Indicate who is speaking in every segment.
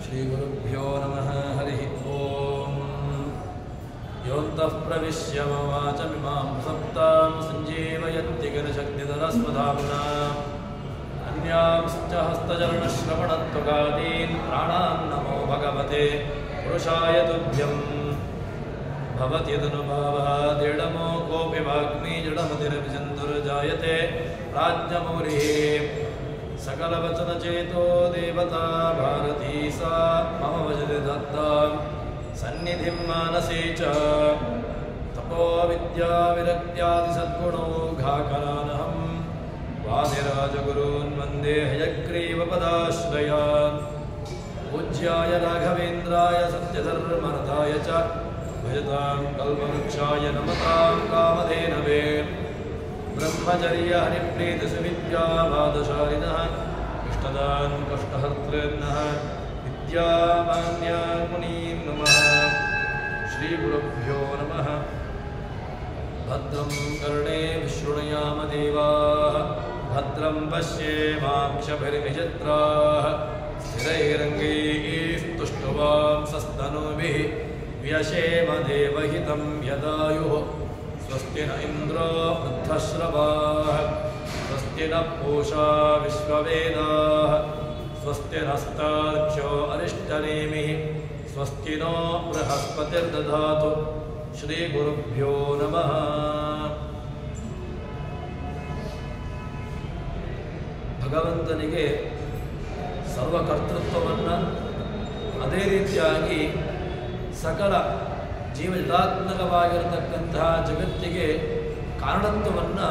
Speaker 1: श्रीगुरुभ्यो नमः हरिः ओम् योऽन्तः प्रविश्य मम वाचमिमां सप्तां सञ्जीवयन्ति गणशक्तिधरस्वधाम्ना अन्यांश्च हस्तचरणश्रवणत्वगादीन् प्राणान् नमो भगवते पुरुषाय तुभ्यम् भवति यदनुभावः दृढमो कोऽपि वाग्मी जडमतिरभिचन्दुर्जायते प्राज्ञमौलिः सकलवचनचेतो देवता भारती सा मम वचति दत्तां सन्निधिं मानसे च तपो विद्याविरक्त्यादिसद्गुणौघाकरानहं वादिराजगुरून् वन्दे हयग्रीवपदाश्रयान् पूज्याय राघवेन्द्राय सत्यधर्मरताय च भजतां कल्पवृक्षाय नमतां कामधेनवे ब्रह्मचर्य हरिप्रीतिसुविद्यावादशालिनः इष्टदान् कष्टहर्तॄन्नः विद्यामान्यान् मुनीन् नमः। श्रीगुरुभ्यो नमः। भद्रं कर्णेभिः शृणुयाम देवाः भद्रं पश्येमाक्षभिर्यजत्राः स्थिरैरङ्गैः स्तुष्टुवांसस्तनूभिः व्यशेम देवहितं यदायुः स्वस्ति न इन्द्रो वृद्धश्रवाः स्वस्ति न पूषा विश्ववेदाः स्वस्ति नस्तार्क्ष्यो अरिष्टनेमिः स्वस्ति नो बृहस्पतिर्दधातु। श्रीगुरुभ्यो नमः। ಭಗವಂತನಿಗೆ ಸರ್ವಕರ್ತೃತ್ವವನ್ನು ಅದೇ ರೀತಿಯಾಗಿ ಸಕಲ ಜೀವಜಾತ್ಮಕವಾಗಿರತಕ್ಕಂತಹ ಜಗತ್ತಿಗೆ ಕಾರಣತ್ವವನ್ನು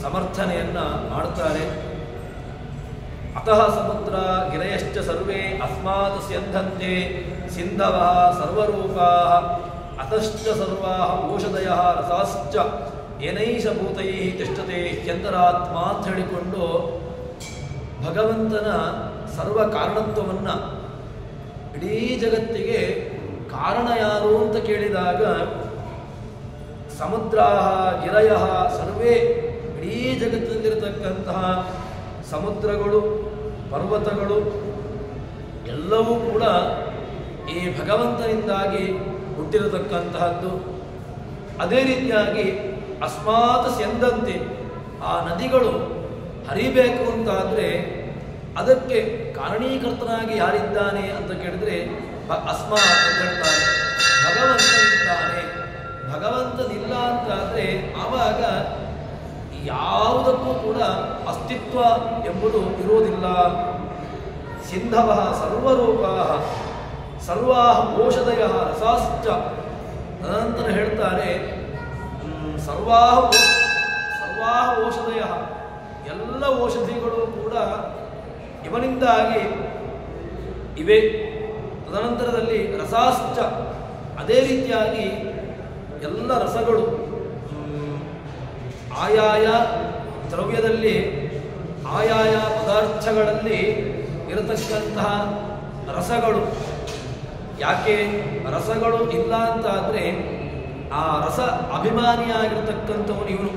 Speaker 1: ಸಮರ್ಥನೆಯನ್ನು ಮಾಡುತ್ತಾರೆ. ಅತಃ ಸಮುದ್ರ ಗಿರಯಶ್ಚ ಸರ್ವೇ ಅಸ್ಮಾತ್ ಸ್ಯಂಧಂತೆ ಸಿಂಧವಃ ಸರ್ವರೂಪಾಃ ಅತಶ್ಚ ಸರ್ವಾಃ ಔಷಧಯಃ ರಸಾಶ್ಚ ಏನೈಷ ಭೂತೈಃ ತಿಷ್ಠತೆ ಹ್ಯಂತರಾತ್ಮ ಅಂತ ಹೇಳಿಕೊಂಡು ಭಗವಂತನ ಸರ್ವ ಕಾರಣತ್ವವನ್ನು ಇಡೀ ಜಗತ್ತಿಗೆ ಕಾರಣ ಯಾರು ಅಂತ ಕೇಳಿದಾಗ ಸಮುದ್ರ ಗಿರಯ ಸರ್ವೇ ಇಡೀ ಜಗತ್ತಿನಲ್ಲಿರತಕ್ಕಂತಹ ಸಮುದ್ರಗಳು ಪರ್ವತಗಳು ಎಲ್ಲವೂ ಕೂಡ ಈ ಭಗವಂತನಿಂದಾಗಿ ಹುಟ್ಟಿರತಕ್ಕಂತಹದ್ದು. ಅದೇ ರೀತಿಯಾಗಿ ಅಸ್ಮಾತ್ ಸ್ಯಂದಂತೆ ಆ ನದಿಗಳು ಹರಿಬೇಕು ಅಂತಾದರೆ ಅದಕ್ಕೆ ಕಾರಣೀಕರ್ತನಾಗಿ ಯಾರಿದ್ದಾನೆ ಅಂತ ಕೇಳಿದ್ರೆ ಅಸ್ಮಾತ್ ಅಂತ ಹೇಳ್ತಾರೆ. ಭಗವಂತನಿದ್ದಾನೆ. ಭಗವಂತನಿಲ್ಲ ಅಂತಾದರೆ ಆವಾಗ ಯಾವುದಕ್ಕೂ ಕೂಡ ಅಸ್ತಿತ್ವ ಎಂಬುದು ಇರುವುದಿಲ್ಲ. ಸಿಂಧವ ಸರ್ವರೂಪಾ ಸರ್ವಾ ಔಷಧಯ ರಸಾಶ್ಚ. ತದನಂತರ ಹೇಳ್ತಾರೆ ಸರ್ವಾ ಔಷಧಯ ಎಲ್ಲ ಔಷಧಿಗಳು ಕೂಡ ಇವನಿಂದಾಗಿ ಇವೆ. ತದನಂತರದಲ್ಲಿ ರಸಾಶ್ಚ ಅದೇ ರೀತಿಯಾಗಿ ಎಲ್ಲ ರಸಗಳು ಆಯಾಯ ದ್ರವ್ಯದಲ್ಲಿ ಆಯಾಯ ಪದಾರ್ಥಗಳಲ್ಲಿ ಇರತಕ್ಕಂತಹ ರಸಗಳು. ಯಾಕೆ ರಸಗಳು ಇಲ್ಲ ಅಂತಾದರೆ ಆ ರಸ ಅಭಿಮಾನಿಯಾಗಿರ್ತಕ್ಕಂಥವನು ಇವನು.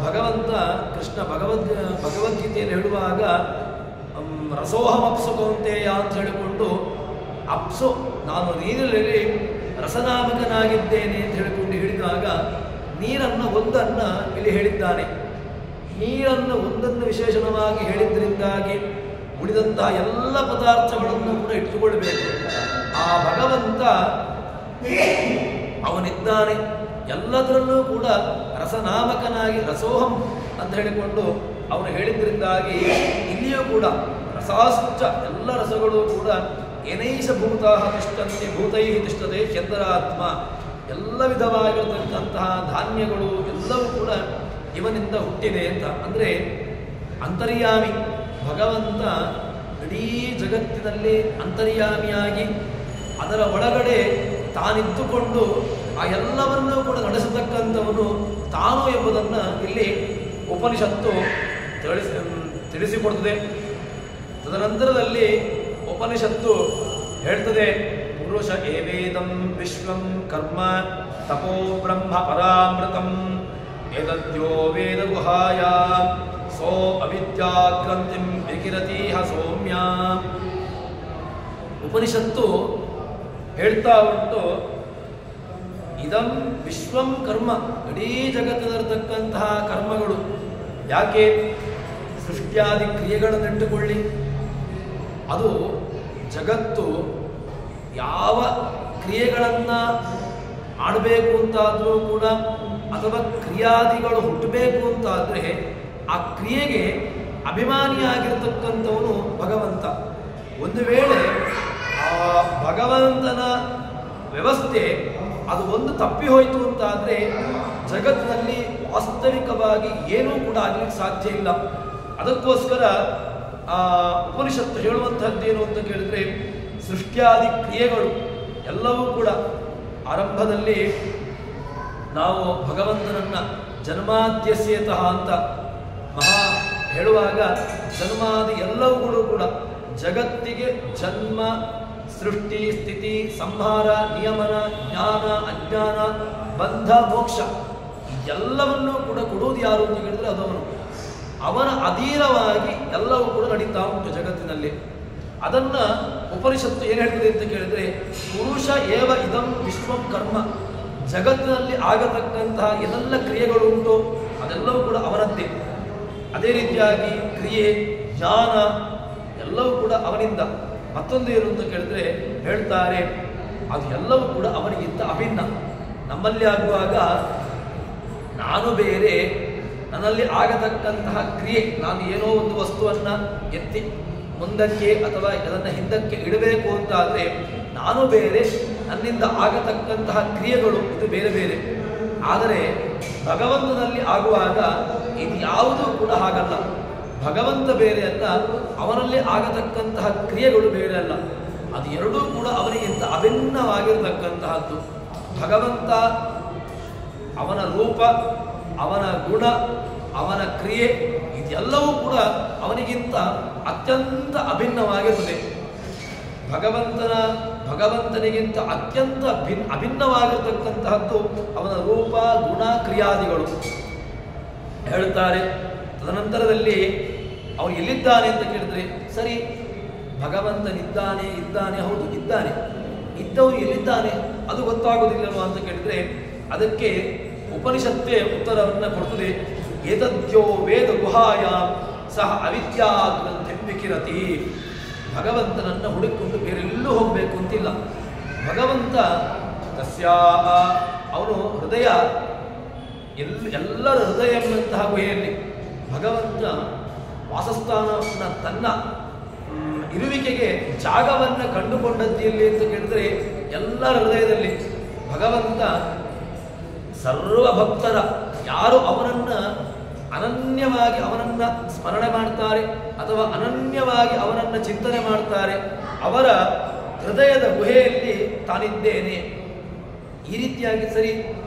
Speaker 1: ಭಗವಂತ ಕೃಷ್ಣ ಭಗವದ್ಗೀತೆಯಲ್ಲಿ ಹೇಳುವಾಗ ರಸೋಹಮಪ್ಸು ಕೌಂತೆಯ ಅಂತ ಹೇಳಿಕೊಂಡು ಅಪ್ಸು ನಾನು ನೀರಿನಲ್ಲಿ ರಸನಾಮಕನಾಗಿದ್ದೇನೆ ಅಂತ ಹೇಳಿಕೊಂಡು ಹೇಳಿದಾಗ ನೀರನ್ನು ಒಂದನ್ನು ಇಲ್ಲಿ ಹೇಳಿದ್ದಾನೆ. ನೀರನ್ನು ಒಂದನ್ನು ವಿಶೇಷಣವಾಗಿ ಹೇಳಿದ್ದರಿಂದಾಗಿ ಉಳಿದಂತಹ ಎಲ್ಲ ಪದಾರ್ಥಗಳನ್ನು ಕೂಡ ಇಟ್ಟುಕೊಳ್ಬೇಕು. ಆ ಭಗವಂತ ಅವನಿದ್ದಾನೆ. ಎಲ್ಲದರಲ್ಲೂ ಕೂಡ ರಸನಾಮಕನಾಗಿ ರಸೋಹಂ ಅಂತ ಹೇಳಿಕೊಂಡು ಅವನು ಹೇಳಿದ್ರಿಂದಾಗಿ ಇಲ್ಲಿಯೂ ಕೂಡ ರಸಾಶ್ಚ ಎಲ್ಲ ರಸಗಳು ಕೂಡ ಏನೈಷ ಭೂತಾಃ ತಿಷ್ಠಂತೆ ಭೂತೈಃ ತಿಷ್ಠತೆ ಚಂದರಾತ್ಮ. ಎಲ್ಲ ವಿಧವಾಗಿರತಕ್ಕಂತಹ ಧಾನ್ಯಗಳು ಎಲ್ಲವೂ ಕೂಡ ಇವನಿಂದ ಹುಟ್ಟಿದೆ ಅಂತ. ಅಂದರೆ ಅಂತರ್ಯಾಮಿ ಭಗವಂತ ಇಡೀ ಜಗತ್ತಿನಲ್ಲಿ ಅಂತರ್ಯಾಮಿಯಾಗಿ ಅದರ ಒಳಗಡೆ ತಾನಿದ್ದುಕೊಂಡು ಆ ಎಲ್ಲವನ್ನೂ ಕೂಡ ನಡೆಸತಕ್ಕಂಥವನು ತಾನು ಎಂಬುದನ್ನು ಇಲ್ಲಿ ಉಪನಿಷತ್ತು ತಿಳಿಸಿಕೊಡ್ತದೆ. ತದನಂತರದಲ್ಲಿ ಉಪನಿಷತ್ತು ಹೇಳ್ತದೆ ಪುರುಷ ಏವೇದಂ ವಿಶ್ವಂ ಕರ್ಮ ತಪೋ ಬ್ರಹ್ಮ ಪರಾಮೃತಂ ಏತದ್ಯೋ ವೇದ ಗುಹಾಯ ಸೋ ಅವಿದ್ಯಾಕ್ರಾಂತಿಂ ವಿಕಿರತೀಹ ಸೌಮ್ಯ ಉಪನಿಷತ್ತು ಹೇಳ್ತಾ ಉಂಟು, ಇದಂ ವಿಶ್ವಂ ಕರ್ಮ, ಇಡೀ ಜಗತ್ತಿನಲ್ಲಿರತಕ್ಕಂತಹ ಕರ್ಮಗಳು. ಯಾಕೆ? ಸೃಷ್ಟಿಯಾದಿ ಕ್ರಿಯೆಗಳನ್ನಿಟ್ಟುಕೊಳ್ಳಿ. ಅದು ಜಗತ್ತು ಯಾವ ಕ್ರಿಯೆಗಳನ್ನು ಆಡಬೇಕು ಅಂತಾದರೂ ಕೂಡ, ಅಥವಾ ಕ್ರಿಯಾದಿಗಳು ಹುಟ್ಟಬೇಕು ಅಂತಾದರೆ ಆ ಕ್ರಿಯೆಗೆ ಅಭಿಮಾನಿಯಾಗಿರ್ತಕ್ಕಂಥವನು ಭಗವಂತ. ಒಂದು ವೇಳೆ ಆ ಭಗವಂತನ ವ್ಯವಸ್ಥೆ ಅದು ಒಂದು ತಪ್ಪಿ ಹೋಯಿತು ಅಂತಾದರೆ ಜಗತ್ತಿನಲ್ಲಿ ವಾಸ್ತವಿಕವಾಗಿ ಏನೂ ಕೂಡ ಆಗಲಿಕ್ಕೆ ಸಾಧ್ಯ ಇಲ್ಲ. ಅದಕ್ಕೋಸ್ಕರ ಉಪನಿಷತ್ತು ಹೇಳುವಂಥದ್ದೇನು ಅಂತ ಕೇಳಿದರೆ, ಸೃಷ್ಟಿಯಾದಿ ಕ್ರಿಯೆಗಳು ಎಲ್ಲವೂ ಕೂಡ ಆರಂಭದಲ್ಲಿ ನಾವು ಭಗವಂತನನ್ನು ಜನ್ಮಾದ್ಯಸ್ಯತಃ ಅಂತ ಮಹಾ ಹೇಳುವಾಗ, ಜನ್ಮಾದಿ ಎಲ್ಲವುಗಳು ಕೂಡ ಜಗತ್ತಿಗೆ ಜನ್ಮ, ಸೃಷ್ಟಿ, ಸ್ಥಿತಿ, ಸಂಹಾರ, ನಿಯಮನ, ಜ್ಞಾನ, ಅಜ್ಞಾನ, ಬಂಧ, ಮೋಕ್ಷ ಎಲ್ಲವನ್ನೂ ಕೂಡ ಕೊಡುವುದು ಯಾರು ಅಂತ ಹೇಳಿದ್ರೆ ಅದವನು. ಅವನ ಅಧೀನವಾಗಿ ಎಲ್ಲವೂ ಕೂಡ ನಡೀತಾ ಉಂಟು ಜಗತ್ತಿನಲ್ಲಿ. ಅದನ್ನು ಉಪನಿಷತ್ತು ಏನು ಹೇಳ್ತದೆ ಅಂತ ಕೇಳಿದರೆ, ಪುರುಷ ಏವ ಇದಂ ವಿಶ್ವಂ ಕರ್ಮ, ಜಗತ್ತಿನಲ್ಲಿ ಆಗತಕ್ಕಂತಹ ಏನೆಲ್ಲ ಕ್ರಿಯೆಗಳು ಉಂಟು ಅದೆಲ್ಲವೂ ಕೂಡ ಅವನದ್ದೇ. ಅದೇ ರೀತಿಯಾಗಿ ಕ್ರಿಯೆ, ಜ್ಞಾನ ಎಲ್ಲವೂ ಕೂಡ ಅವನಿಂದ. ಮತ್ತೊಂದು ಏನು ಅಂತ ಕೇಳಿದ್ರೆ ಹೇಳ್ತಾರೆ, ಅದು ಎಲ್ಲವೂ ಕೂಡ ಅವನಿಗಿಂತ ಅಭಿನ್ನ. ನಮ್ಮಲ್ಲಿ ಆಗುವಾಗ ನಾನು ಬೇರೆ, ನನ್ನಲ್ಲಿ ಆಗತಕ್ಕಂತಹ ಕ್ರಿಯೆ, ನಾನು ಏನೋ ಒಂದು ವಸ್ತುವನ್ನು ಎತ್ತಿ ಮುಂದಕ್ಕೆ ಅಥವಾ ಅದನ್ನು ಹಿಂದಕ್ಕೆ ಇಡಬೇಕು ಅಂತ ಆದರೆ ನಾನು ಬೇರೆ, ನನ್ನಿಂದ ಆಗತಕ್ಕಂತಹ ಕ್ರಿಯೆಗಳು ಇದು ಬೇರೆ ಬೇರೆ. ಆದರೆ ಭಗವಂತನಲ್ಲಿ ಆಗುವಾಗ ಇದು ಯಾವುದೂ ಕೂಡ ಹಾಗಲ್ಲ. ಭಗವಂತ ಬೇರೆ ಅಲ್ಲ, ಅವನಲ್ಲಿ ಆಗತಕ್ಕಂತಹ ಕ್ರಿಯೆಗಳು ಬೇರೆ ಅಲ್ಲ. ಅದು ಎರಡೂ ಕೂಡ ಅವನಿಗಿಂತ ಅಭಿನ್ನವಾಗಿರತಕ್ಕಂತಹದ್ದು. ಭಗವಂತ ಅವನ ರೂಪ, ಅವನ ಗುಣ, ಅವನ ಕ್ರಿಯೆ ಇದೆಲ್ಲವೂ ಕೂಡ ಅವನಿಗಿಂತ ಅತ್ಯಂತ ಅಭಿನ್ನವಾಗಿರುತ್ತದೆ. ಭಗವಂತನಿಗಿಂತ ಅತ್ಯಂತ ಅಭಿನ್ನವಾಗಿರ್ತಕ್ಕಂತಹದ್ದು ಅವನ ರೂಪ, ಗುಣ, ಕ್ರಿಯಾದಿಗಳು ಹೇಳ್ತಾರೆ. ತದನಂತರದಲ್ಲಿ ಅವನು ಎಲ್ಲಿದ್ದಾನೆ ಅಂತ ಕೇಳಿದ್ರೆ, ಸರಿ ಭಗವಂತನಿದ್ದಾನೆ, ಹೌದು ಇದ್ದಾನೆ, ಇದ್ದವನು ಎಲ್ಲಿದ್ದಾನೆ ಅದು ಗೊತ್ತಾಗೋದಿಲ್ಲವೋ ಅಂತ ಕೇಳಿದ್ರೆ ಅದಕ್ಕೆ ಉಪನಿಷತ್ತೇ ಉತ್ತರವನ್ನು ಕೊಡ್ತದೆ. ಏತದ್ಯೋ ವೇದ ಗುಹಾಯಾಮ್ ಸಹ ಅವಿದ್ಯಾಗ್ರಂಥಿರತಿ. ಭಗವಂತನನ್ನು ಹುಡುಕಿಕೊಂಡು ಬೇರೆಲ್ಲೂ ಹೋಗಬೇಕು ಅಂತಿಲ್ಲ. ಭಗವಂತ ಅವನು ಹೃದಯ, ಎಲ್ಲರ ಹೃದಯ ಎನ್ನುವಂತಹ ಗುಹೆಯಲ್ಲಿ ಭಗವಂತ ವಾಸಸ್ಥಾನವನ್ನು, ತನ್ನ ಇರುವಿಕೆಗೆ ಜಾಗವನ್ನು ಕಂಡುಕೊಂಡದ್ದು ಎಲ್ಲಿ ಅಂತ ಕೇಳಿದ್ರೆ ಎಲ್ಲರ ಹೃದಯದಲ್ಲಿ. ಭಗವಂತ ಸರ್ವ ಭಕ್ತರ ಯಾರು ಅವನನ್ನು ಅನನ್ಯವಾಗಿ ಅವನನ್ನು ಸ್ಮರಣೆ ಮಾಡ್ತಾರೆ ಅಥವಾ ಅನನ್ಯವಾಗಿ ಅವನನ್ನು ಚಿಂತನೆ ಮಾಡ್ತಾರೆ, ಅವರ ಹೃದಯದ ಗುಹೆಯಲ್ಲಿ ತಾನಿದ್ದೇನೆ. ಈ ರೀತಿಯಾಗಿ ಸರಿ,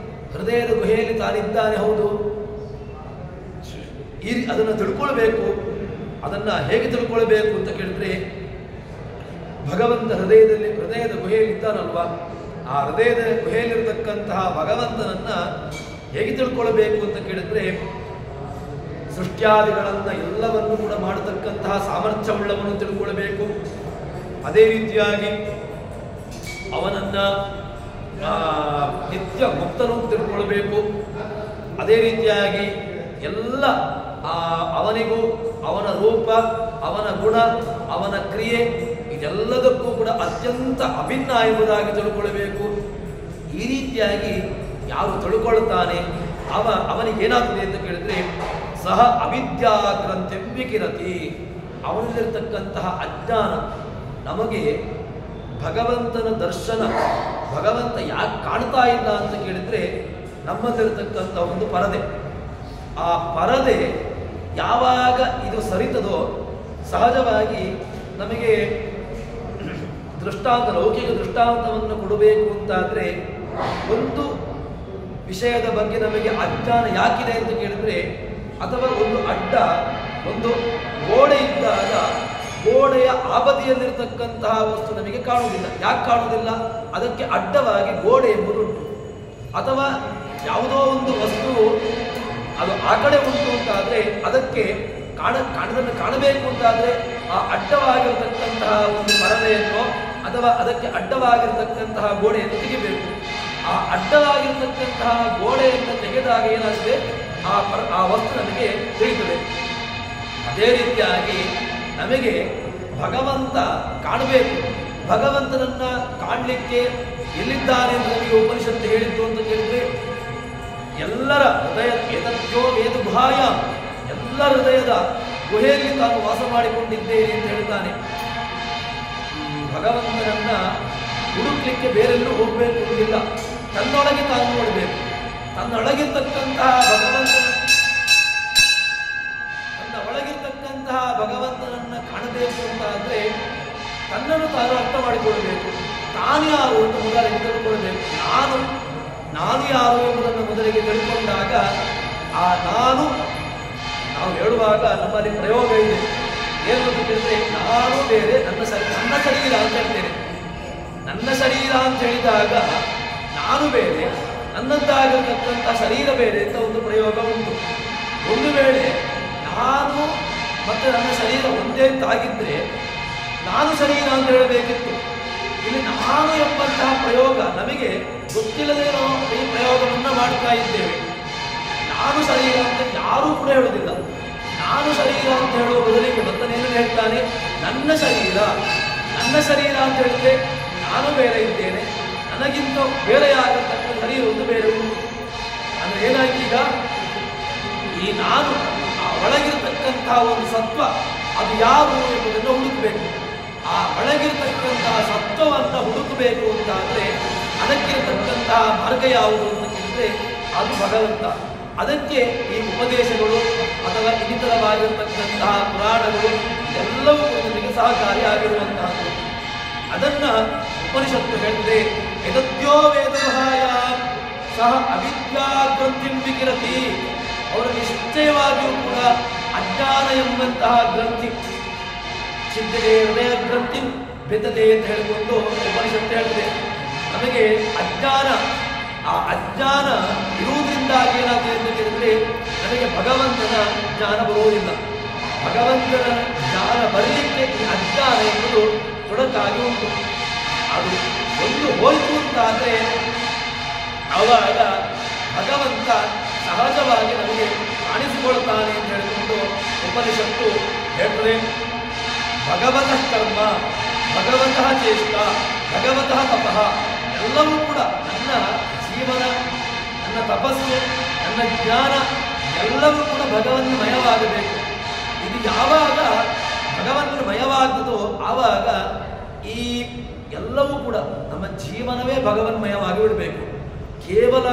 Speaker 1: ಹೃದಯದ ಗುಹೆಯಲ್ಲಿ ತಾನಿದ್ದಾನೆ, ಹೌದು, ಅದನ್ನು ತಿಳ್ಕೊಳ್ಬೇಕು. ಅದನ್ನು ಹೇಗೆ ತಿಳ್ಕೊಳ್ಬೇಕು ಅಂತ ಕೇಳಿದ್ರೆ, ಭಗವಂತ ಹೃದಯದ ಗುಹೆಯಲ್ಲಿ ಇದ್ದಾನಲ್ವಾ, ಆ ಹೃದಯದ ಗುಹೆಯಲ್ಲಿರ್ತಕ್ಕಂತಹ ಭಗವಂತನನ್ನು ಹೇಗೆ ತಿಳ್ಕೊಳ್ಬೇಕು ಅಂತ ಕೇಳಿದ್ರೆ, ಸೃಷ್ಟ್ಯಾದಿಗಳನ್ನು ಎಲ್ಲವನ್ನೂ ಕೂಡ ಮಾಡತಕ್ಕಂತಹ ಸಾಮರ್ಥ್ಯವುಳ್ಳವನ್ನು ತಿಳ್ಕೊಳ್ಬೇಕು. ಅದೇ ರೀತಿಯಾಗಿ ಅವನನ್ನು ನಿತ್ಯ ಮುಕ್ತನು ತಿಳ್ಕೊಳ್ಬೇಕು. ಅದೇ ರೀತಿಯಾಗಿ ಎಲ್ಲ ಅವನಿಗೂ ಅವನ ರೂಪ, ಅವನ ಗುಣ, ಅವನ ಕ್ರಿಯೆ ಇದೆಲ್ಲದಕ್ಕೂ ಕೂಡ ಅತ್ಯಂತ ಅಭಿನ್ನ ಎಂಬುದಾಗಿ ತಿಳ್ಕೊಳ್ಬೇಕು. ಈ ರೀತಿಯಾಗಿ ಯಾರು ತಿಳ್ಕೊಳ್ತಾನೆ ಅವನಿಗೇನಾಗ್ತದೆ ಅಂತ ಕೇಳಿದ್ರೆ, ಸಹ ಅವಿದ್ಯಾಗ್ರಂಥಿರತಿ. ಅವನಲ್ಲಿರ್ತಕ್ಕಂತಹ ಅಜ್ಞಾನ, ನಮಗೆ ಭಗವಂತನ ದರ್ಶನ, ಭಗವಂತ ಯಾಕೆ ಕಾಣ್ತಾ ಇಲ್ಲ ಅಂತ ಕೇಳಿದ್ರೆ ನಮ್ಮಲ್ಲಿರ್ತಕ್ಕಂಥ ಒಂದು ಪರದೆ. ಆ ಪರದೆ ಯಾವಾಗ ಇದು ಸರಿತದೋ ಸಹಜವಾಗಿ ನಮಗೆ ಲೌಕಿಕ ದೃಷ್ಟಾಂತವನ್ನು ಕೊಡಬೇಕು ಅಂತಾದರೆ ಒಂದು ವಿಷಯದ ಬಗ್ಗೆ ನಮಗೆ ಅಜ್ಞಾನ ಯಾಕಿದೆ ಅಂತ ಕೇಳಿದ್ರೆ, ಅಥವಾ ಒಂದು ಅಡ್ಡ, ಒಂದು ಗೋಡೆ ಇದ್ದಾಗ ಗೋಡೆಯ ಆಬದಿಯಲ್ಲಿರ್ತಕ್ಕಂತಹ ವಸ್ತು ನಮಗೆ ಕಾಣುವುದಿಲ್ಲ. ಯಾಕೆ ಕಾಣುವುದಿಲ್ಲ? ಅದಕ್ಕೆ ಅಡ್ಡವಾಗಿ ಗೋಡೆ ಎಂಬುದುಂಟು. ಅಥವಾ ಯಾವುದೋ ಒಂದು ವಸ್ತು ಅದು ಆ ಕಡೆ ಉಂಟು ಅಂತಾದರೆ ಅದಕ್ಕೆ ಕಾಣಬೇಕು ಅಂತಾದರೆ ಆ ಅಡ್ಡವಾಗಿರತಕ್ಕಂತಹ ಒಂದು ಪರದೆಯನ್ನು ಅಥವಾ ಅದಕ್ಕೆ ಅಡ್ಡವಾಗಿರತಕ್ಕಂತಹ ಗೋಡೆಯನ್ನು ತೆಗಿಬೇಕು. ಆ ಅಡ್ಡವಾಗಿರತಕ್ಕಂತಹ ಗೋಡೆಯನ್ನು ತೆಗೆದಾಗ ಏನಾಗಿದೆ, ಆ ವಸ್ತು ನಮಗೆ ತಿಳಿಯುತ್ತದೆ. ಅದೇ ರೀತಿಯಾಗಿ ನಮಗೆ ಭಗವಂತ ಕಾಣಬೇಕು. ಭಗವಂತನನ್ನ ಕಾಣಲಿಕ್ಕೆ ಎಲ್ಲಿದ್ದಾನೆ ಅಂತ ನಮಗೆ ಉಪನಿಷತ್ತು ಹೇಳಿದ್ದು ಅಂತ ಕೇಳಿದ್ರೆ, ಎಲ್ಲರ ಹೃದಯ ಏತದ್ಯೋ ವೇದ ಗುಹಾಯ, ಎಲ್ಲ ಹೃದಯದ ಗುಹೆಯಲ್ಲಿ ತಾನು ವಾಸ ಮಾಡಿಕೊಂಡಿದ್ದೇನೆ ಅಂತ ಹೇಳ್ತಾನೆ. ಭಗವಂತನನ್ನ ಹುಡುಕ್ಲಿಕ್ಕೆ ಬೇರೆಲ್ಲೂ ಹೋಗಬೇಕು ಅನ್ನೋದಿಲ್ಲ, ತನ್ನೊಳಗೆ ತಾನು ನೋಡಬೇಕು. ತನ್ನೊಳಗಿರ್ತಕ್ಕಂತಹ ಭಗವಂತನನ್ನ ಕಾಣಬೇಕು ಅಂತ ಅಂದ್ರೆ ತನ್ನನ್ನು ತಾನು ಅರ್ಥ ಮಾಡಿಕೊಳ್ಳಬೇಕು. ತಾನು ಯಾರು ಅಂತ ಮೊದಲಿಗೆ ತಿಳ್ಕೊಳ್ಬೇಕು. ನಾನು ಯಾರು ಎಂಬುದನ್ನು ಮೊದಲಿಗೆ ತಿಳ್ಕೊಂಡಾಗ ಆ ನಾವು ಹೇಳುವಾಗ ನಮ್ಮಲ್ಲಿ ಪ್ರಯೋಗ ಇದೆ. ಏನು ಅಂತ ಹೇಳಿದ್ರೆ, ನಾನು ಬೇರೆ, ನನ್ನ ಶರೀರ ಅಂತ ಹೇಳ್ತೇನೆ. ನನ್ನ ಶರೀರ ಅಂತ ಹೇಳಿದಾಗ ನಾನು ಬೇರೆ, ನನ್ನದ್ದಾಗಿರತಕ್ಕಂಥ ಶರೀರ ಬೇರೆ ಅಂತ ಒಂದು ಪ್ರಯೋಗ ಉಂಟು. ಒಂದು ವೇಳೆ ನಾನು ಮತ್ತು ನನ್ನ ಶರೀರ ಒಂದೇ ಅಂತಾಗಿದ್ರೆ ನಾನು ಶರೀರ ಅಂತ ಹೇಳಬೇಕಿತ್ತು. ಇಲ್ಲಿ ನಾನು ಎಂಬಂತಹ ಪ್ರಯೋಗ ನಮಗೆ ಗೊತ್ತಿಲ್ಲದೆ ನಾವು ಈ ಪ್ರಯೋಗವನ್ನು ಮಾಡ್ತಾ ಇದ್ದೇವೆ. ನಾನು ಶರೀರ ಅಂತ ಯಾರೂ ಕೂಡ ಹೇಳುವುದಿಲ್ಲ. ನಾನು ಶರೀರ ಅಂತ ಹೇಳುವ ಬದಲಿಗೆ ಮತ್ತನೇನು ಹೇಳ್ತಾನೆ, ನನ್ನ ಶರೀರ ಅಂತ ಹೇಳಿದ್ರೆ ನಾನು ಬೇರೆ ಇದ್ದೇನೆ, ನನಗಿಂತ ಬೇರೆಯಾಗತಕ್ಕ ಶರೀರ ಒಂದು ಬೇರೆ ಉಂಟು. ಅಂದ್ರೆ ಏನಾಯ್ತು, ಈಗ ಈ ನಾನು ಆ ಒಳಗಿರ್ತಕ್ಕಂತಹ ಒಂದು ಸತ್ವ ಅದು ಯಾರು ಎಂಬುದನ್ನು ಹುಡುಕಬೇಕು. ಆ ಒಳಗಿರ್ತಕ್ಕಂತಹ ಸತ್ವವನ್ನು ಹುಡುಕಬೇಕು ಅಂತಾದರೆ ಅದಕ್ಕಿರತಕ್ಕಂತಹ ಮಾರ್ಗ ಯಾವುದು ಅಂತ ಕೇಳಿದ್ರೆ ಅದು ಭಗವಂತ. ಅದಕ್ಕೆ ಈ ಉಪದೇಶಗಳು ಅಥವಾ ಇನ್ನಿತರವಾಗಿರತಕ್ಕಂತಹ ಪುರಾಣಗಳು ಎಲ್ಲವೂ ನಮಗೆ ಸಹಕಾರಿಯಾಗಿರುವಂತಹದ್ದು. ಅದನ್ನ ಉಪನಿಷತ್ತು ಹೇಳಿದೆ, ಯದದ್ಯೋ ವೇದಮಹಾಯ ಸಹ ಅವಿದ್ಯಾ ಗ್ರಂಥಿಂ ವಿಕಿರತಿ. ಅವರು ನಿಶ್ಚಯವಾಗಿಯೂ ಕೂಡ ಅಜ್ಞಾನ ಎಂಬಂತಹ ಗ್ರಂಥಿ ಸಿದ್ಧತೆ ಹೃದಯ ಗ್ರಂಥಿ ಬೆದ್ದತೆ ಅಂತ ಹೇಳಿಕೊಂಡು ಉಪನಿಷತ್ತು ಹೇಳಿದೆ. ನಮಗೆ ಆ ಅಜ್ಞಾನ ಇರುವುದರಿಂದಾಗಿ ಏನಾಗ್ತದೆ ಅಂತ ಕೇಳಿದ್ರೆ ನನಗೆ ಭಗವಂತನ ಜ್ಞಾನ ಬರುವುದಿಲ್ಲ. ಭಗವಂತನ ಜ್ಞಾನ ಬರಲಿಕ್ಕೆ ಈ ಅಜ್ಞಾನ ಎಂಬುದು ತೊಡಕಾಗಿ ಉಂಟು. ಅದು ಒಂದು ಹೋಯಿತು ಅಂತಾದರೆ ಆವಾಗ ಭಗವಂತ ಸಹಜವಾಗಿ ನಮಗೆ ಕಾಣಿಸಿಕೊಳ್ತಾನೆ ಅಂತ ಹೇಳಿಕೊಂಡು ಉಪನಿಷತ್ತು ಹೇಳ್ತದೆ. ಭಗವತಃ ಕರ್ಮ, ಭಗವಂತಃ ಚೇಷ್ಟ, ಭಗವತಃ ತಪಃ ಎಲ್ಲವೂ ಕೂಡ ನನ್ನ ಜೀವನ, ನನ್ನ ತಪಸ್ಸು, ನನ್ನ ಜ್ಞಾನ ಎಲ್ಲವೂ ಕೂಡ ಭಗವನ್ಮಯವಾಗಬೇಕು. ಇದು ಯಾವಾಗ ಭಗವನ್ಮಯವಾಗುತ್ತದೋ ಆವಾಗ ಈ ಎಲ್ಲವೂ ಕೂಡ ನಮ್ಮ ಜೀವನವೇ ಭಗವನ್ಮಯವಾಗಿ ಬಿಡಬೇಕು. ಕೇವಲ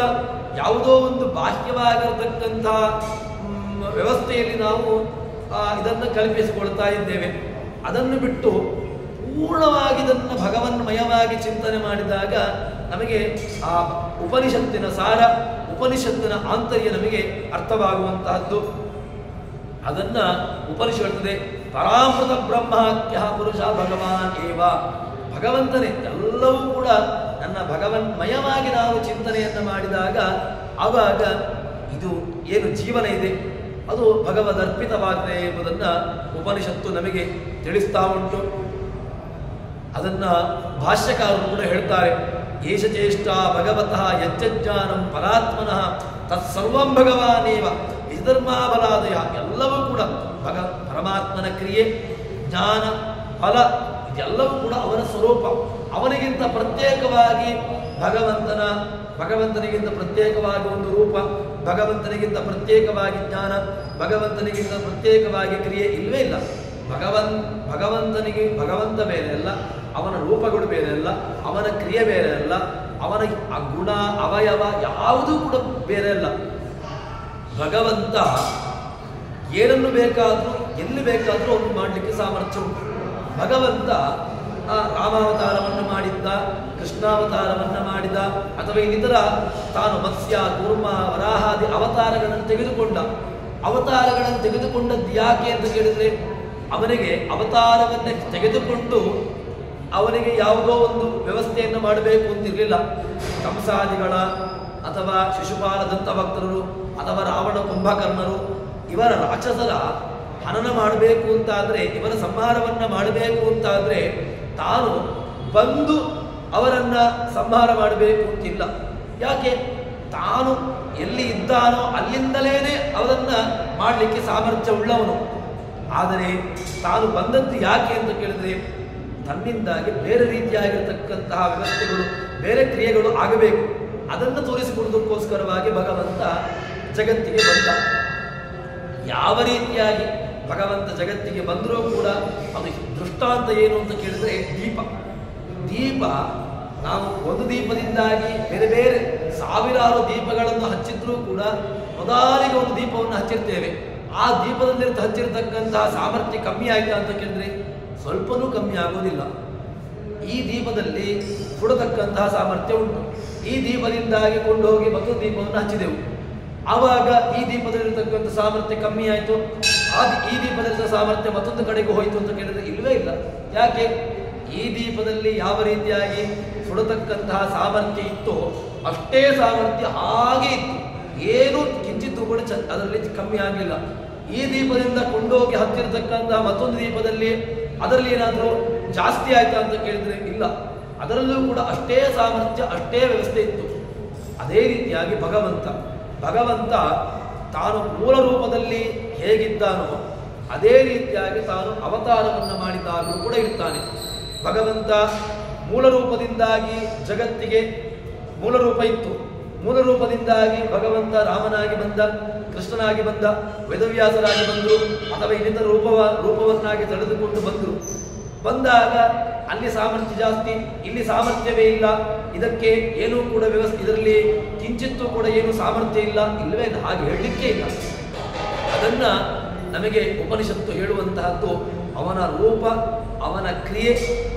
Speaker 1: ಯಾವುದೋ ಒಂದು ಬಾಹ್ಯವಾಗಿರತಕ್ಕಂಥ ವ್ಯವಸ್ಥೆಯಲ್ಲಿ ನಾವು ಇದನ್ನು ಕಲ್ಪಿಸಿಕೊಳ್ತಾ ಇದ್ದೇವೆ. ಅದನ್ನು ಬಿಟ್ಟು ಪೂರ್ಣವಾಗಿ ಇದನ್ನು ಭಗವನ್ಮಯವಾಗಿ ಚಿಂತನೆ ಮಾಡಿದಾಗ ನಮಗೆ ಆ ಉಪನಿಷತ್ತಿನ ಸಾರ, ಉಪನಿಷತ್ತಿನ ಆಂತರ್ಯ ನಮಗೆ ಅರ್ಥವಾಗುವಂತಹದ್ದು. ಅದನ್ನ ಉಪನಿಷತ್ತು ಹೇಳ್ತದೆ, ಪರಾಮೃತ ಬ್ರಹ್ಮಾಖ್ಯ ಪುರುಷ ಭಗವಾನ್ ಏವ. ಭಗವಂತನೇ ಎಲ್ಲವೂ ಕೂಡ ನನ್ನ ಭಗವನ್ಮಯವಾಗಿ ನಾವು ಚಿಂತನೆಯನ್ನು ಮಾಡಿದಾಗ ಆವಾಗ ಇದು ಏನು ಜೀವನ ಇದೆ ಅದು ಭಗವದರ್ಪಿತವಾಗಿದೆ ಎಂಬುದನ್ನು ಉಪನಿಷತ್ತು ನಮಗೆ ತಿಳಿಸ್ತಾ ಉಂಟು. ಅದನ್ನ ಭಾಷ್ಯಕಾರರು ಕೂಡ ಹೇಳ್ತಾರೆ, ಏಷ ಚೇಷ್ಟ ಭಗವತಃ ಯಜ್ಜಾನಂ ಪರಾತ್ಮನಃ ತತ್ಸರ್ವಂ ಭಗವಾನೇವ ವಿಧರ್ಮಾಬಲಾದಯ. ಎಲ್ಲವೂ ಕೂಡ ಪರಮಾತ್ಮನ ಕ್ರಿಯೆ, ಜ್ಞಾನ, ಫಲ ಇದೆಲ್ಲವೂ ಕೂಡ ಅವನ ಸ್ವರೂಪ. ಅವನಿಗಿಂತ ಪ್ರತ್ಯೇಕವಾಗಿ ಭಗವಂತನಿಗಿಂತ ಪ್ರತ್ಯೇಕವಾಗಿ ಒಂದು ರೂಪ, ಭಗವಂತನಿಗಿಂತ ಪ್ರತ್ಯೇಕವಾಗಿ ಜ್ಞಾನ, ಭಗವಂತನಿಗಿಂತ ಪ್ರತ್ಯೇಕವಾಗಿ ಕ್ರಿಯೆ ಇಲ್ಲವೇ ಇಲ್ಲ. ಭಗವಂತ ಬೇರೆ ಅಲ್ಲ, ಅವನ ರೂಪಗಳು ಬೇರೆ ಅಲ್ಲ, ಅವನ ಕ್ರಿಯೆ ಬೇರೆ ಅಲ್ಲ, ಅವನ ಗುಣ ಅವಯವ ಯಾವುದೂ ಕೂಡ ಬೇರೆ ಅಲ್ಲ. ಭಗವಂತ ಏನನ್ನು ಬೇಕಾದರೂ ಎಲ್ಲಿ ಬೇಕಾದರೂ ಅವನು ಮಾಡಲಿಕ್ಕೆ ಸಾಮರ್ಥ್ಯ ಉಂಟು. ಭಗವಂತ ರಾಮಾವತಾರವನ್ನು ಮಾಡಿದ್ದ, ಕೃಷ್ಣಾವತಾರವನ್ನು ಮಾಡಿದ, ಅಥವಾ ಇನ್ನಿತರ ತಾನು ಮತ್ಸ್ಯ, ಕೂರ್ಮ, ವರಾಹಾದಿ ಅವತಾರಗಳನ್ನು ತೆಗೆದುಕೊಂಡದ್ದು ಯಾಕೆ ಅಂತ ಕೇಳಿದ್ರೆ ಅವನಿಗೆ ಅವತಾರವನ್ನೇ ತೆಗೆದುಕೊಂಡು ಅವನಿಗೆ ಯಾವುದೋ ಒಂದು ವ್ಯವಸ್ಥೆಯನ್ನು ಮಾಡಬೇಕು ಅಂತಿರಲಿಲ್ಲ. ಕಂಸಾದಿಗಳ ಅಥವಾ ಶಿಶುಪಾಲ ದಂತಭಕ್ತರು ಅಥವಾ ರಾವಣ ಕುಂಭಕರ್ಣರು ಇವರ ರಾಕ್ಷಸರ ಹನನ ಮಾಡಬೇಕು ಅಂತಾದರೆ, ಇವರ ಸಂಹಾರವನ್ನು ಮಾಡಬೇಕು ಅಂತಾದರೆ ತಾನು ಬಂದು ಅವರನ್ನ ಸಂಹಾರ ಮಾಡಬೇಕು ಅಂತಿಲ್ಲ. ಯಾಕೆ? ತಾನು ಎಲ್ಲಿ ಇದ್ದಾನೋ ಅಲ್ಲಿಂದಲೇನೆ ಅವರನ್ನ ಮಾಡಲಿಕ್ಕೆ ಸಾಮರ್ಥ್ಯ ಉಳ್ಳವನು. ಆದರೆ ತಾನು ಬಂದದ್ದು ಯಾಕೆ ಅಂತ ಕೇಳಿದ್ರೆ ತನ್ನಿಂದಾಗಿ ಬೇರೆ ರೀತಿಯಾಗಿರ್ತಕ್ಕಂತಹ ವ್ಯವಸ್ಥೆಗಳು, ಬೇರೆ ಕ್ರಿಯೆಗಳು ಆಗಬೇಕು. ಅದನ್ನು ತೋರಿಸಿಕೊಡುವುದಕ್ಕೋಸ್ಕರವಾಗಿ ಭಗವಂತ ಜಗತ್ತಿಗೆ ಬಂದ. ಯಾವ ರೀತಿಯಾಗಿ ಭಗವಂತ ಜಗತ್ತಿಗೆ ಬಂದರೂ ಕೂಡ ಅದು ದೃಷ್ಟಾಂತ ಏನು ಅಂತ ಕೇಳಿದ್ರೆ ದೀಪ ನಾವು ಒಂದು ದೀಪದಿಂದಾಗಿ ಬೇರೆ ಬೇರೆ ಸಾವಿರಾರು ದೀಪಗಳನ್ನು ಹಚ್ಚಿದ್ರೂ ಕೂಡ ಮೊದಲಿಗೆ ಒಂದು ದೀಪವನ್ನು ಹಚ್ಚಿರ್ತೇವೆ. ಆ ದೀಪದಲ್ಲಿ ಹಚ್ಚಿರ್ತಕ್ಕಂತಹ ಸಾಮರ್ಥ್ಯ ಕಮ್ಮಿ ಆಯ್ತಾ ಅಂತ ಕೇಳಿದ್ರೆ ಸ್ವಲ್ಪನೂ ಕಮ್ಮಿ ಆಗೋದಿಲ್ಲ. ಈ ದೀಪದಲ್ಲಿ ಸುಡತಕ್ಕಂತಹ ಸಾಮರ್ಥ್ಯ ಉಂಟು. ಈ ದೀಪದಿಂದಾಗಿ ಕೊಂಡೋಗಿ ಮತ್ತೊಂದು ದೀಪವನ್ನು ಹಚ್ಚಿದೆವು. ಆವಾಗ ಈ ದೀಪದಲ್ಲಿರತಕ್ಕಂಥ ಸಾಮರ್ಥ್ಯ ಕಮ್ಮಿ ಆಯಿತು. ಈ ದೀಪದಲ್ಲಿದ್ದ ಸಾಮರ್ಥ್ಯ ಮತ್ತೊಂದು ಕಡೆಗೆ ಹೋಯಿತು ಅಂತ ಕೇಳಿದ್ರೆ ಇಲ್ಲವೇ ಇಲ್ಲ. ಯಾಕೆ? ಈ ದೀಪದಲ್ಲಿ ಯಾವ ರೀತಿಯಾಗಿ ಸುಡತಕ್ಕಂತಹ ಸಾಮರ್ಥ್ಯ ಇತ್ತೋ ಅಷ್ಟೇ ಸಾಮರ್ಥ್ಯ ಹಾಗೆ ಇತ್ತು. ಏನೂ ಕಿಂಚಿತ್ತೂ ಕೂಡ ಅದರಲ್ಲಿ ಕಮ್ಮಿ ಆಗಲಿಲ್ಲ. ಈ ದೀಪದಿಂದ ಕೊಂಡೋಗಿ ಹತ್ತಿರತಕ್ಕಂತಹ ಮತ್ತೊಂದು ದೀಪದಲ್ಲಿ ಅದರಲ್ಲಿ ಏನಾದರೂ ಜಾಸ್ತಿ ಆಯ್ತಾ ಅಂತ ಕೇಳಿದ್ರೆ ಇಲ್ಲ. ಅದರಲ್ಲೂ ಕೂಡ ಅಷ್ಟೇ ಸಾಮರ್ಥ್ಯ, ಅಷ್ಟೇ ವ್ಯವಸ್ಥೆ ಇತ್ತು. ಅದೇ ರೀತಿಯಾಗಿ ಭಗವಂತ ತಾನು ಮೂಲ ರೂಪದಲ್ಲಿ ಹೇಗಿದ್ದಾನೋ ಅದೇ ರೀತಿಯಾಗಿ ತಾನು ಅವತಾರವನ್ನು ಮಾಡಿದಾಗಲೂ ಕೂಡ ಇರ್ತಾನೆ. ಭಗವಂತ ಮೂಲ ರೂಪದಿಂದಾಗಿ ಜಗತ್ತಿಗೆ ಮೂಲ ರೂಪ ಇತ್ತು. ಮೂಲ ರೂಪದಿಂದಾಗಿ ಭಗವಂತ ರಾಮನಾಗಿ ಬಂದ, ಕೃಷ್ಣನಾಗಿ ಬಂದ, ವೇದವ್ಯಾಸರಾಗಿ ಬಂದರು, ಅಥವಾ ಇನ್ನಿತರ ರೂಪವನ್ನಾಗಿ ತಡೆದುಕೊಂಡು ಬಂದಾಗ ಅಲ್ಲಿ ಸಾಮರ್ಥ್ಯ ಜಾಸ್ತಿ, ಇಲ್ಲಿ ಸಾಮರ್ಥ್ಯವೇ ಇಲ್ಲ. ಇದಕ್ಕೆ ಏನೂ ಕೂಡ ವ್ಯವಸ್ಥೆ, ಇದರಲ್ಲಿ ಕಿಂಚಿತ್ತೂ ಕೂಡ ಏನು ಸಾಮರ್ಥ್ಯ ಇಲ್ಲವೇ ಹಾಗೆ ಹೇಳಲಿಕ್ಕೆ ಇಲ್ಲ. ಅದನ್ನ ನಮಗೆ ಉಪನಿಷತ್ತು ಹೇಳುವಂತಹದ್ದು ಅವನ ರೂಪ, ಅವನ ಕ್ರಿಯೆ,